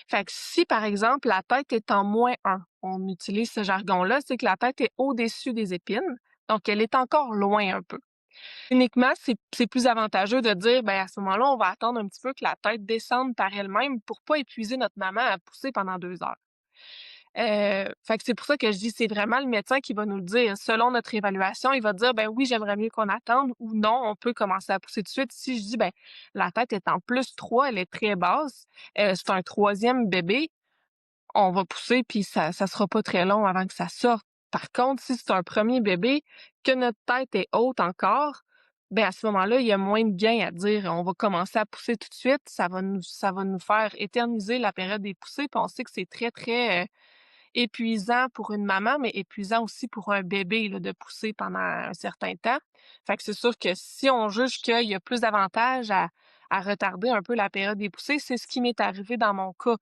Fait que si, par exemple, la tête est en -1, on utilise ce jargon-là, c'est que la tête est au-dessus des épines, donc elle est encore loin un peu. Cliniquement, c'est plus avantageux de dire, ben, à ce moment-là, on va attendre un petit peu que la tête descende par elle-même pour pas épuiser notre maman à pousser pendant 2 heures. Fait que c'est pour ça que je dis, c'est vraiment le médecin qui va nous le dire. Selon notre évaluation, il va dire: «Ben oui, j'aimerais mieux qu'on attende» ou «Non, on peut commencer à pousser tout de suite». Si je dis: «Ben, la tête est en +3, elle est très basse, c'est un troisième bébé», on va pousser puis ça sera pas très long avant que ça sorte. Par contre, si c'est un premier bébé, que notre tête est haute encore, ben à ce moment-là, il y a moins de gain à dire: «On va commencer à pousser tout de suite». Ça va nous faire éterniser la période des poussées, puis on sait que c'est très, très, épuisant pour une maman, mais épuisant aussi pour un bébé là, de pousser pendant un certain temps. Fait que c'est sûr que si on juge qu'il y a plus d'avantages à retarder un peu la période des poussées, c'est ce qui m'est arrivé dans mon cas.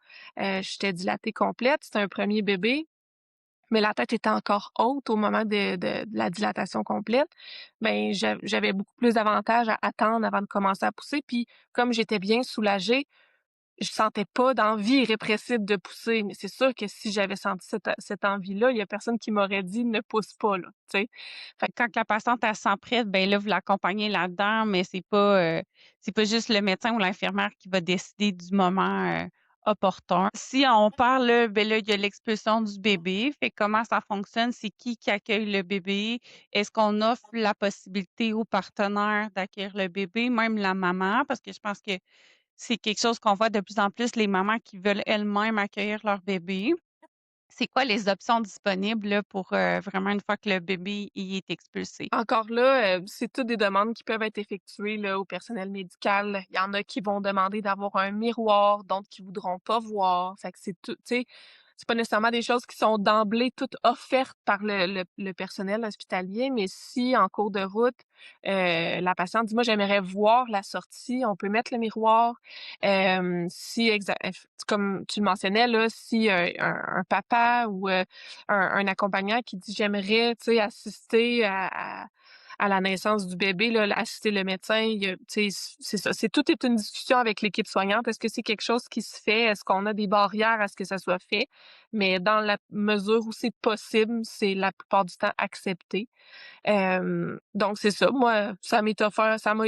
J'étais dilatée complète, c'était un premier bébé, mais la tête était encore haute au moment de la dilatation complète. Ben, j'avais beaucoup plus d'avantages à attendre avant de commencer à pousser. Puis comme j'étais bien soulagée, je sentais pas d'envie irrépressible de pousser, mais c'est sûr que si j'avais senti cette envie-là, il y a personne qui m'aurait dit: «Ne pousse pas», là, tu sais? Fait Quand la patiente, elle se sent prête, ben là, vous l'accompagnez là-dedans, mais c'est pas juste le médecin ou l'infirmière qui va décider du moment, opportun. Si on parle là, ben là, il y a l'expulsion du bébé. Fait que comment ça fonctionne? C'est qui accueille le bébé? Est-ce qu'on offre la possibilité aux partenaires d'accueillir le bébé, même la maman? Parce que je pense que c'est quelque chose qu'on voit de plus en plus, les mamans qui veulent elles-mêmes accueillir leur bébé. C'est quoi les options disponibles là, pour, vraiment une fois que le bébé y est expulsé? Encore là, c'est toutes des demandes qui peuvent être effectuées, là, au personnel médical. Il y en a qui vont demander d'avoir un miroir, d'autres qui voudront pas voir. Fait que c'est tout, tu sais, c'est pas nécessairement des choses qui sont d'emblée toutes offertes par le personnel hospitalier, mais si en cours de route, la patiente dit: «Moi, j'aimerais voir la sortie», on peut mettre le miroir. Si comme tu le mentionnais là, si, un papa ou, un accompagnant qui dit: «J'aimerais, tu sais, assister à la naissance du bébé, là, assister le médecin», il y a tu sais, c'est ça, c'est tout est une discussion avec l'équipe soignante. Est-ce que c'est quelque chose qui se fait? Est-ce qu'on a des barrières à ce que ça soit fait? Mais dans la mesure où c'est possible, c'est la plupart du temps accepté. Donc c'est ça, moi, ça m'a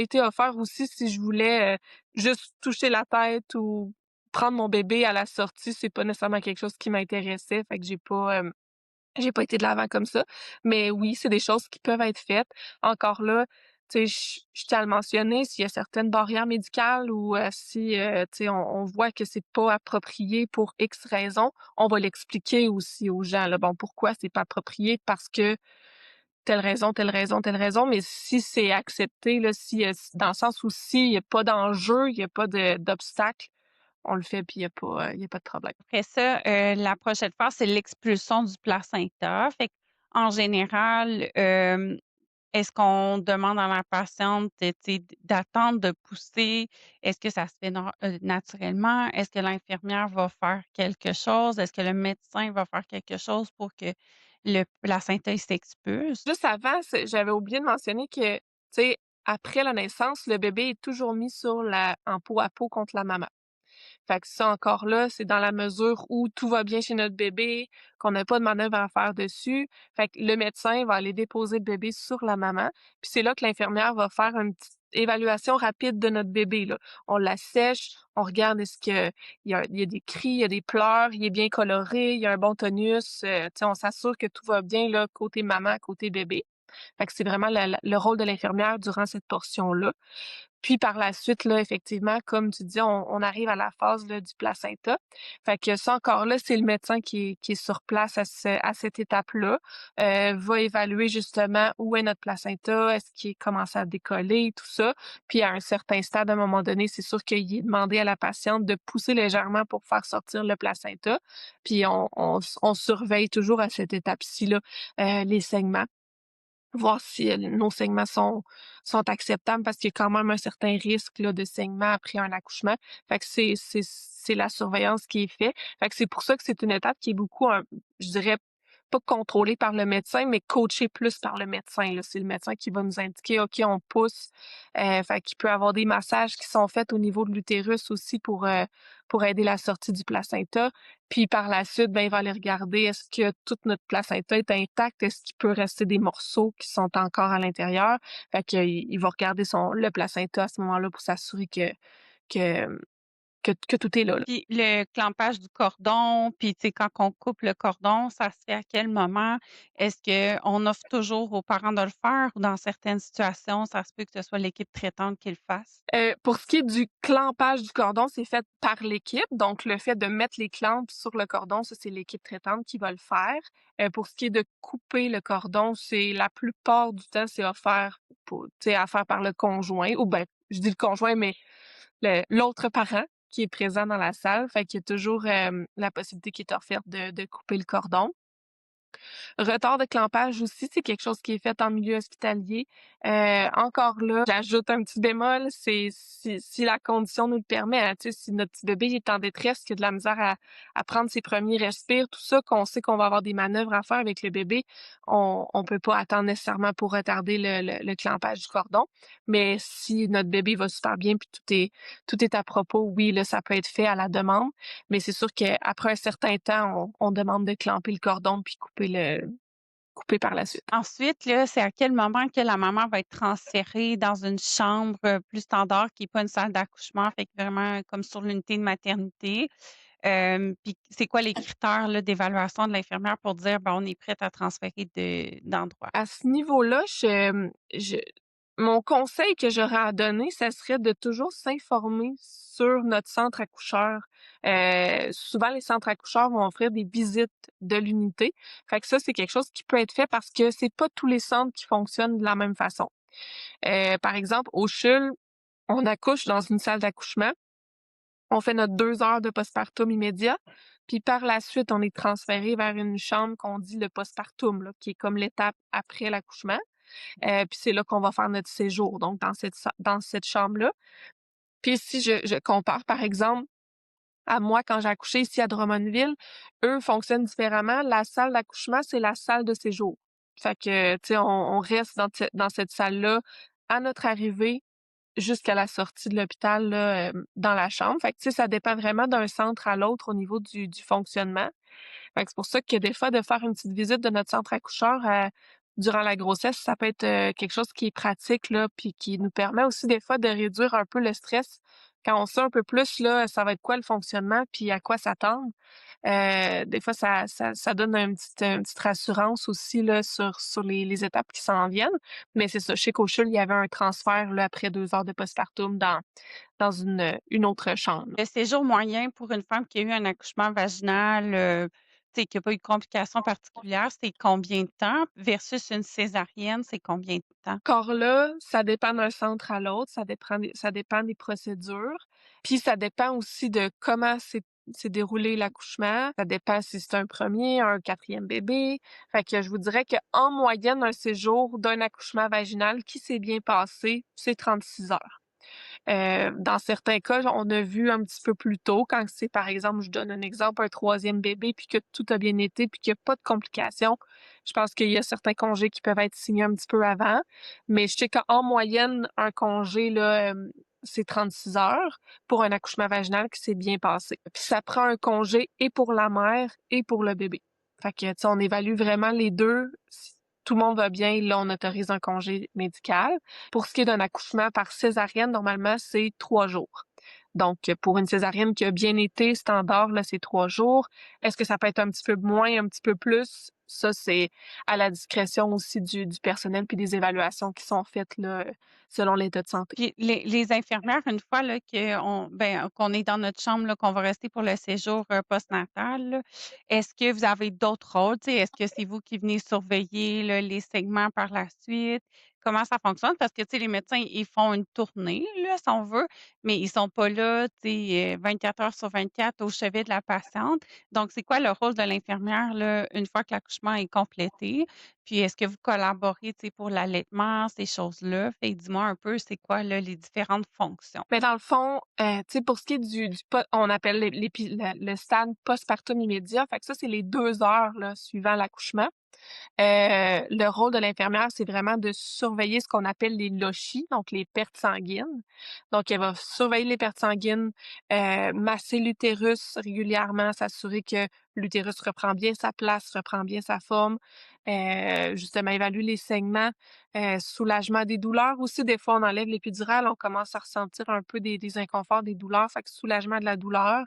été offert aussi si je voulais, juste toucher la tête ou prendre mon bébé à la sortie, c'est pas nécessairement quelque chose qui m'intéressait, fait que j'ai pas été de l'avant comme ça, mais oui, c'est des choses qui peuvent être faites. Encore là, tu sais, je tiens à le mentionner, s'il y a certaines barrières médicales ou, si, tu sais, on voit que c'est pas approprié pour X raisons, on va l'expliquer aussi aux gens, là. Bon, pourquoi c'est pas approprié? Parce que telle raison, telle raison, telle raison, mais si c'est accepté, là, si, dans le sens où s'il y a pas d'enjeu, il y a pas d'obstacle, on le fait puis il y a pas de problème. Après ça, la prochaine phase, c'est l'expulsion du placenta. Fait qu'en général, est-ce qu'on demande à la patiente de, tu sais, d'attendre, de pousser? Est-ce que ça se fait naturellement? Est-ce que l'infirmière va faire quelque chose? Est-ce que le médecin va faire quelque chose pour que le placenta, il s'expulse? Juste avant, j'avais oublié de mentionner que, tu sais, après la naissance, le bébé est toujours mis en peau à peau contre la maman. Fait que ça encore là, c'est dans la mesure où tout va bien chez notre bébé, qu'on n'a pas de manœuvre à faire dessus. Fait que le médecin va aller déposer le bébé sur la maman, puis c'est là que l'infirmière va faire une petite évaluation rapide de notre bébé, là. On l'assèche, on regarde est-ce que il y a des cris, il y a des pleurs, il est bien coloré, il y a un bon tonus, tu sais, on s'assure que tout va bien, là, côté maman, côté bébé. Fait que c'est vraiment le rôle de l'infirmière durant cette portion-là. Puis par la suite, là, effectivement, comme tu dis, on arrive à la phase là, du placenta. Fait que ça encore là, c'est le médecin qui est sur place à cette étape-là, va évaluer justement où est notre placenta, est-ce qu'il commence à décoller, tout ça. Puis à un certain stade, à un moment donné, c'est sûr qu'il est demandé à la patiente de pousser légèrement pour faire sortir le placenta. Puis on surveille toujours à cette étape-ci là, les saignements. Voir si, nos saignements sont acceptables parce qu'il y a quand même un certain risque là, de saignement après un accouchement. Fait que c'est la surveillance qui est faite. Fait que c'est pour ça que c'est une étape qui est beaucoup, je dirais, pas contrôlée par le médecin, mais coachée plus par le médecin, là. C'est le médecin qui va nous indiquer: «OK, on pousse». Fait qu'il peut avoir des massages qui sont faits au niveau de l'utérus aussi pour aider la sortie du placenta. Puis par la suite, ben, il va aller regarder est-ce que toute notre placenta est intacte, est-ce qu'il peut rester des morceaux qui sont encore à l'intérieur. Fait qu'il il va regarder le placenta à ce moment-là pour s'assurer que que tout est là. Puis le clampage du cordon, puis tu sais, quand on coupe le cordon, ça se fait à quel moment? Est-ce qu'on offre toujours aux parents de le faire ou dans certaines situations, ça se peut que ce soit l'équipe traitante qui le fasse? Pour ce qui est du clampage du cordon, c'est fait par l'équipe. Donc, le fait de mettre les clampes sur le cordon, ça, c'est l'équipe traitante qui va le faire. Pour ce qui est de couper le cordon, c'est la plupart du temps, c'est offert pour, tu sais, à faire par le conjoint ou ben, je dis le conjoint, mais l'autre parent qui est présent dans la salle. Fait qu'il y a toujours, la possibilité qui est offerte de couper le cordon. Retard de clampage aussi, c'est quelque chose qui est fait en milieu hospitalier. Encore là, j'ajoute un petit bémol, c'est si la condition nous le permet, hein, tu sais, si notre petit bébé est en détresse, qu'il a de la misère à prendre ses premiers respires, tout ça, qu'on sait qu'on va avoir des manœuvres à faire avec le bébé, on peut pas attendre nécessairement pour retarder le clampage du cordon. Mais si notre bébé va super bien puis tout est à propos, oui, là, ça peut être fait à la demande. Mais c'est sûr qu'après un certain temps, on demande de clamper le cordon puis couper par la suite. Ensuite, là, c'est à quel moment que la maman va être transférée dans une chambre, plus standard qui est pas une salle d'accouchement, fait que vraiment comme sur l'unité de maternité? Puis c'est quoi les critères, là, d'évaluation de l'infirmière pour dire: «Ben, on est prête à transférer d'endroit»? À ce niveau-là, mon conseil que j'aurais à donner, ça serait de toujours s'informer sur notre centre accoucheur. Souvent, les centres accoucheurs vont offrir des visites de l'unité. Fait que ça, c'est quelque chose qui peut être fait parce que c'est pas tous les centres qui fonctionnent de la même façon. Par exemple, au CHUL, on accouche dans une salle d'accouchement. On fait notre 2 heures de postpartum immédiat, puis par la suite, on est transféré vers une chambre qu'on dit le postpartum, là, qui est comme l'étape après l'accouchement. Puis c'est là qu'on va faire notre séjour, donc dans cette chambre-là. Puis si je compare, par exemple, à moi quand j'ai accouché ici à Drummondville, eux fonctionnent différemment. La salle d'accouchement, c'est la salle de séjour. Fait que, tu sais, on reste dans cette salle-là à notre arrivée jusqu'à la sortie de l'hôpital là, dans la chambre. Fait que, tu sais, ça dépend vraiment d'un centre à l'autre au niveau du fonctionnement. Fait que c'est pour ça que des fois, de faire une petite visite de notre centre accoucheur, durant la grossesse, ça peut être, quelque chose qui est pratique là, puis qui nous permet aussi des fois de réduire un peu le stress. Quand on sait un peu plus là, ça va être quoi le fonctionnement, puis à quoi s'attendre. Des fois, ça donne une petite rassurance aussi là sur les étapes qui s'en viennent. Mais c'est ça, chez Cochul, il y avait un transfert là après 2 heures de postpartum dans une autre chambre. Le séjour moyen pour une femme qui a eu un accouchement vaginal, tu sais, qui a pas eu de complications particulières, c'est combien de temps? Versus une césarienne, c'est combien de temps? Encore là, ça dépend d'un centre à l'autre, ça dépend des procédures, puis ça dépend aussi de comment s'est déroulé l'accouchement. Ça dépend si c'est un premier, un quatrième bébé. Fait que je vous dirais qu'en moyenne, un séjour d'un accouchement vaginal qui s'est bien passé, c'est 36 heures. Dans certains cas, on a vu un petit peu plus tôt quand c'est, par exemple, je donne un exemple, un troisième bébé, puis que tout a bien été, puis qu'il y a pas de complications. Je pense qu'il y a certains congés qui peuvent être signés un petit peu avant, mais je sais qu'en moyenne, un congé là, c'est 36 heures pour un accouchement vaginal qui s'est bien passé. Puis ça prend un congé et pour la mère et pour le bébé. Fait que, tu sais, on évalue vraiment les 2. Si tout le monde va bien, là, on autorise un congé médical. Pour ce qui est d'un accouchement par césarienne, normalement, c'est 3 jours. Donc, pour une césarienne qui a bien été, standard, là, c'est 3 jours. Est-ce que ça peut être un petit peu moins, un petit peu plus? Ça, c'est à la discrétion aussi du personnel puis des évaluations qui sont faites là, selon l'état de santé. Puis les infirmières, une fois là qu'on est dans notre chambre, là, qu'on va rester pour le séjour, postnatal là, est-ce que vous avez d'autres rôles? Tu sais, est-ce que c'est vous qui venez surveiller là, les segments par la suite? Comment ça fonctionne? Parce que, tu sais, les médecins, ils font une tournée là, si on veut, mais ils sont pas là, tu sais, 24 heures sur 24 au chevet de la patiente. Donc c'est quoi le rôle de l'infirmière là, une fois que l'accouchement est complété? Puis est-ce que vous collaborez, tu sais, pour l'allaitement, ces choses-là? Fait que dis-moi un peu, c'est quoi, là, les différentes fonctions? Mais dans le fond, tu sais, pour ce qui est du po on appelle le stade postpartum immédiat, fait que ça, c'est les 2 heures, là, suivant l'accouchement. Le rôle de l'infirmière, c'est vraiment de surveiller ce qu'on appelle les lochies, donc les pertes sanguines. Donc, elle va surveiller les pertes sanguines, masser l'utérus régulièrement, s'assurer que l'utérus reprend bien sa place, reprend bien sa forme, justement évaluer les saignements, soulagement des douleurs aussi. Des fois, on enlève l'épidurale, on commence à ressentir un peu des inconforts, des douleurs, fait que soulagement de la douleur.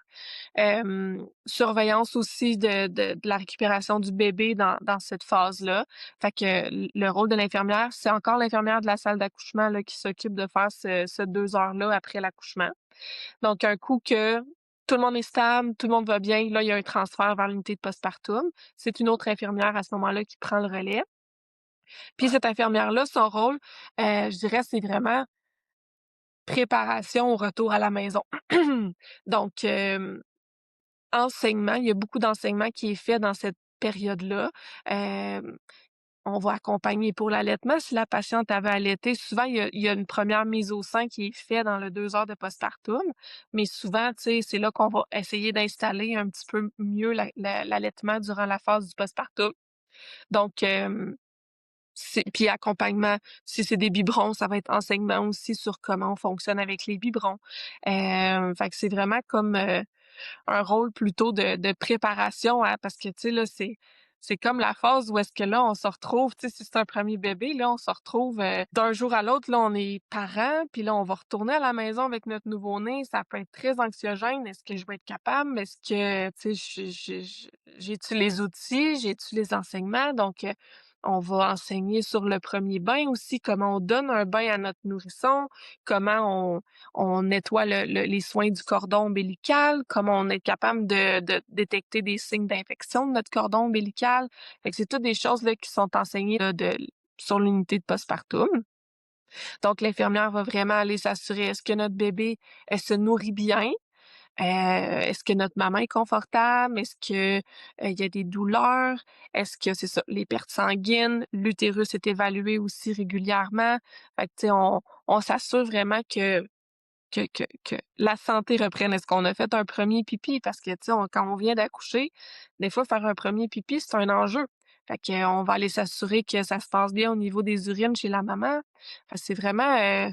Surveillance aussi de la récupération du bébé dans cette phase-là. Fait que le rôle de l'infirmière, c'est encore l'infirmière de la salle d'accouchement là, qui s'occupe de faire ce 2 heures-là après l'accouchement. Donc un coup que tout le monde est stable, tout le monde va bien, là, il y a un transfert vers l'unité de postpartum. C'est une autre infirmière à ce moment-là qui prend le relais. Puis cette infirmière-là, son rôle, je dirais, c'est vraiment préparation au retour à la maison. Donc, enseignement, il y a beaucoup d'enseignement qui est fait dans cette période-là. Hem, on va accompagner pour l'allaitement. Si la patiente avait allaité, souvent il y a une première mise au sein qui est faite dans le 2 heures de postpartum, mais souvent, tu sais, c'est là qu'on va essayer d'installer un petit peu mieux l'allaitement durant la phase du postpartum. Donc, c'est puis accompagnement, si c'est des biberons, ça va être enseignement aussi sur comment on fonctionne avec les biberons. Fait que c'est vraiment comme, un rôle plutôt de préparation, hein, parce que, tu sais, là, c'est comme la phase où est-ce que là, on se retrouve, tu sais, si c'est un premier bébé, là, on se retrouve, d'un jour à l'autre, là, on est parents, puis là, on va retourner à la maison avec notre nouveau-né. Ça peut être très anxiogène. Est-ce que je vais être capable? Est-ce que, tu sais, j'ai-tu les outils? J'ai-tu les enseignements? Donc, on va enseigner sur le premier bain aussi, comment on donne un bain à notre nourrisson, comment on nettoie les soins du cordon ombilical, comment on est capable de détecter des signes d'infection de notre cordon ombilical. Fait que c'est toutes des choses là, qui sont enseignées là, sur l'unité de postpartum. Donc, l'infirmière va vraiment aller s'assurer, est-ce que notre bébé, elle se nourrit bien? Est-ce que notre maman est confortable? Est-ce que, il y a des douleurs? Est-ce que c'est ça, les pertes sanguines? L'utérus est évalué aussi régulièrement. Fait que, tu sais, on s'assure vraiment que la santé reprenne. Est-ce qu'on a fait un premier pipi? Parce que, tu sais, quand on vient d'accoucher, des fois, faire un premier pipi, c'est un enjeu. Fait que, on va aller s'assurer que ça se passe bien au niveau des urines chez la maman. Fait que c'est vraiment,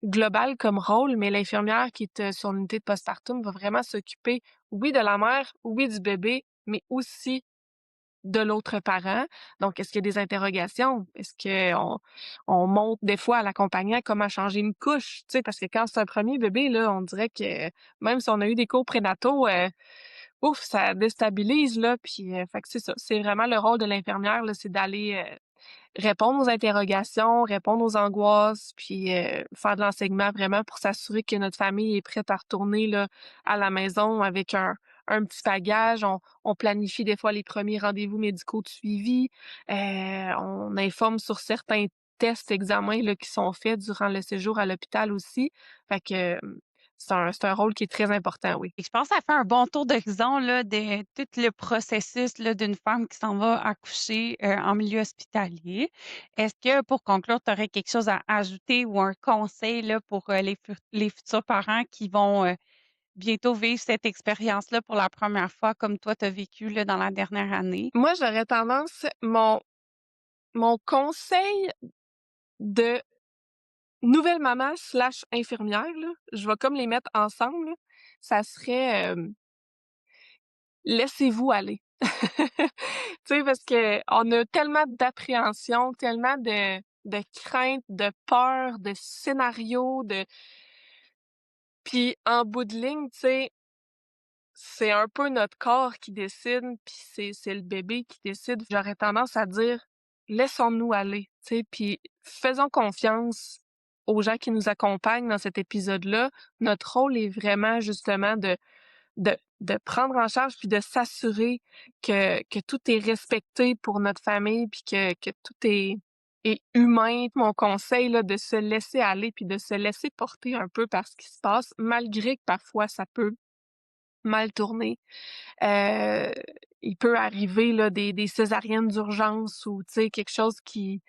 global comme rôle, mais l'infirmière qui est, sur l'unité de postpartum va vraiment s'occuper, oui, de la mère, oui, du bébé, mais aussi de l'autre parent. Donc, est-ce qu'il y a des interrogations? Est-ce qu'on montre des fois à l'accompagnant comment changer une couche? Tu sais, parce que quand c'est un premier bébé, là, on dirait que même si on a eu des cours prénataux, ouf, ça déstabilise, là. Puis, fait que c'est ça. C'est vraiment le rôle de l'infirmière, là, c'est d'aller, répondre aux interrogations, répondre aux angoisses, puis, faire de l'enseignement vraiment pour s'assurer que notre famille est prête à retourner, là, à la maison avec un petit bagage. On planifie des fois les premiers rendez-vous médicaux de suivi. On informe sur certains tests, examens, là, qui sont faits durant le séjour à l'hôpital aussi. Fait que, c'est un rôle qui est très important, oui. Et je pense que ça fait un bon tour d'horizon, là, de tout le processus, là, d'une femme qui s'en va accoucher, en milieu hospitalier. Est-ce que, pour conclure, tu aurais quelque chose à ajouter ou un conseil, là, pour, les futurs parents qui vont, bientôt vivre cette expérience-là pour la première fois comme toi tu as vécu, là, dans la dernière année? Moi, j'aurais tendance mon conseil de nouvelle maman slash infirmière, là, je vais comme les mettre ensemble, là, ça serait, laissez-vous aller. Tu sais, parce qu'on a tellement d'appréhension, tellement de craintes, de peurs, de scénarios, puis en bout de ligne, tu sais, c'est un peu notre corps qui décide, puis c'est le bébé qui décide. J'aurais tendance à dire: «Laissons-nous aller», tu sais, puis faisons confiance aux gens qui nous accompagnent dans cet épisode-là. Notre rôle est vraiment justement de prendre en charge puis de s'assurer que tout est respecté pour notre famille puis que tout est humain. Mon conseil, là, de se laisser aller puis de se laisser porter un peu par ce qui se passe, malgré que parfois ça peut mal tourner. Heu, il peut arriver, là, des césariennes d'urgence ou, tu sais, quelque chose qui,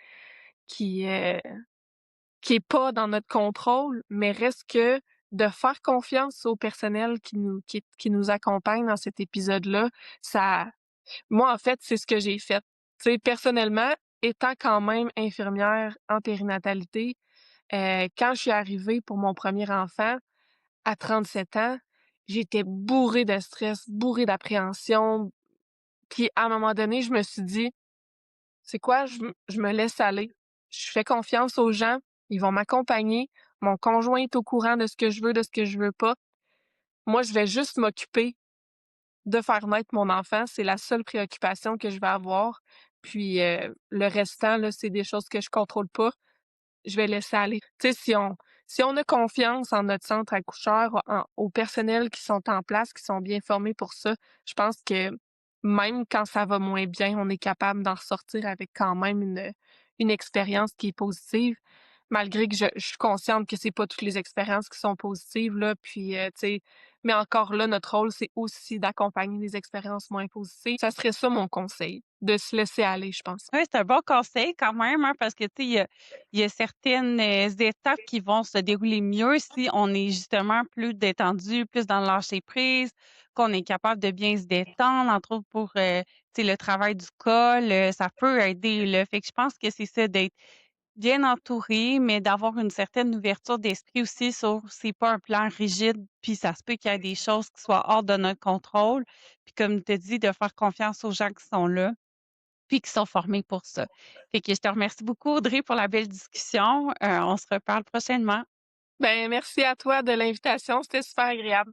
heu, qui est pas dans notre contrôle, mais reste que de faire confiance au personnel qui nous accompagne dans cet épisode-là, ça moi, en fait, c'est ce que j'ai fait. Tu sais, personnellement, étant quand même infirmière en périnatalité, quand je suis arrivée pour mon premier enfant à 37 ans, j'étais bourrée de stress, bourrée d'appréhension, puis à un moment donné, je me suis dit: «C'est quoi? Je me laisse aller. Je fais confiance aux gens, ils vont m'accompagner. Mon conjoint est au courant de ce que je veux, de ce que je veux pas. Moi, je vais juste m'occuper de faire naître mon enfant. C'est la seule préoccupation que je vais avoir. Puis, le restant, là, c'est des choses que je contrôle pas. Je vais laisser aller». Tu sais, si on a confiance en notre centre accoucheur, au personnel qui sont en place, qui sont bien formés pour ça, je pense que même quand ça va moins bien, on est capable d'en ressortir avec quand même une expérience qui est positive, malgré que je suis consciente que c'est pas toutes les expériences qui sont positives, là, puis, tu sais, mais encore là, notre rôle, c'est aussi d'accompagner les expériences moins positives. Ça serait ça mon conseil, de se laisser aller, je pense. Ouais, c'est un bon conseil quand même, hein, parce que, tu sais, il y a certaines, étapes qui vont se dérouler mieux si on est justement plus détendu, plus dans le lâcher prise, qu'on est capable de bien se détendre, entre autres pour, tu sais, le travail du col, ça peut aider, là. Fait que je pense que c'est ça, d'être bien entouré, mais d'avoir une certaine ouverture d'esprit aussi sur c'est pas un plan rigide, puis ça se peut qu'il y ait des choses qui soient hors de notre contrôle. Puis comme tu dis, de faire confiance aux gens qui sont là. Puis qui sont formés pour ça. Fait que je te remercie beaucoup Audrey pour la belle discussion. On se reparle prochainement. Ben, merci à toi de l'invitation, c'était super agréable.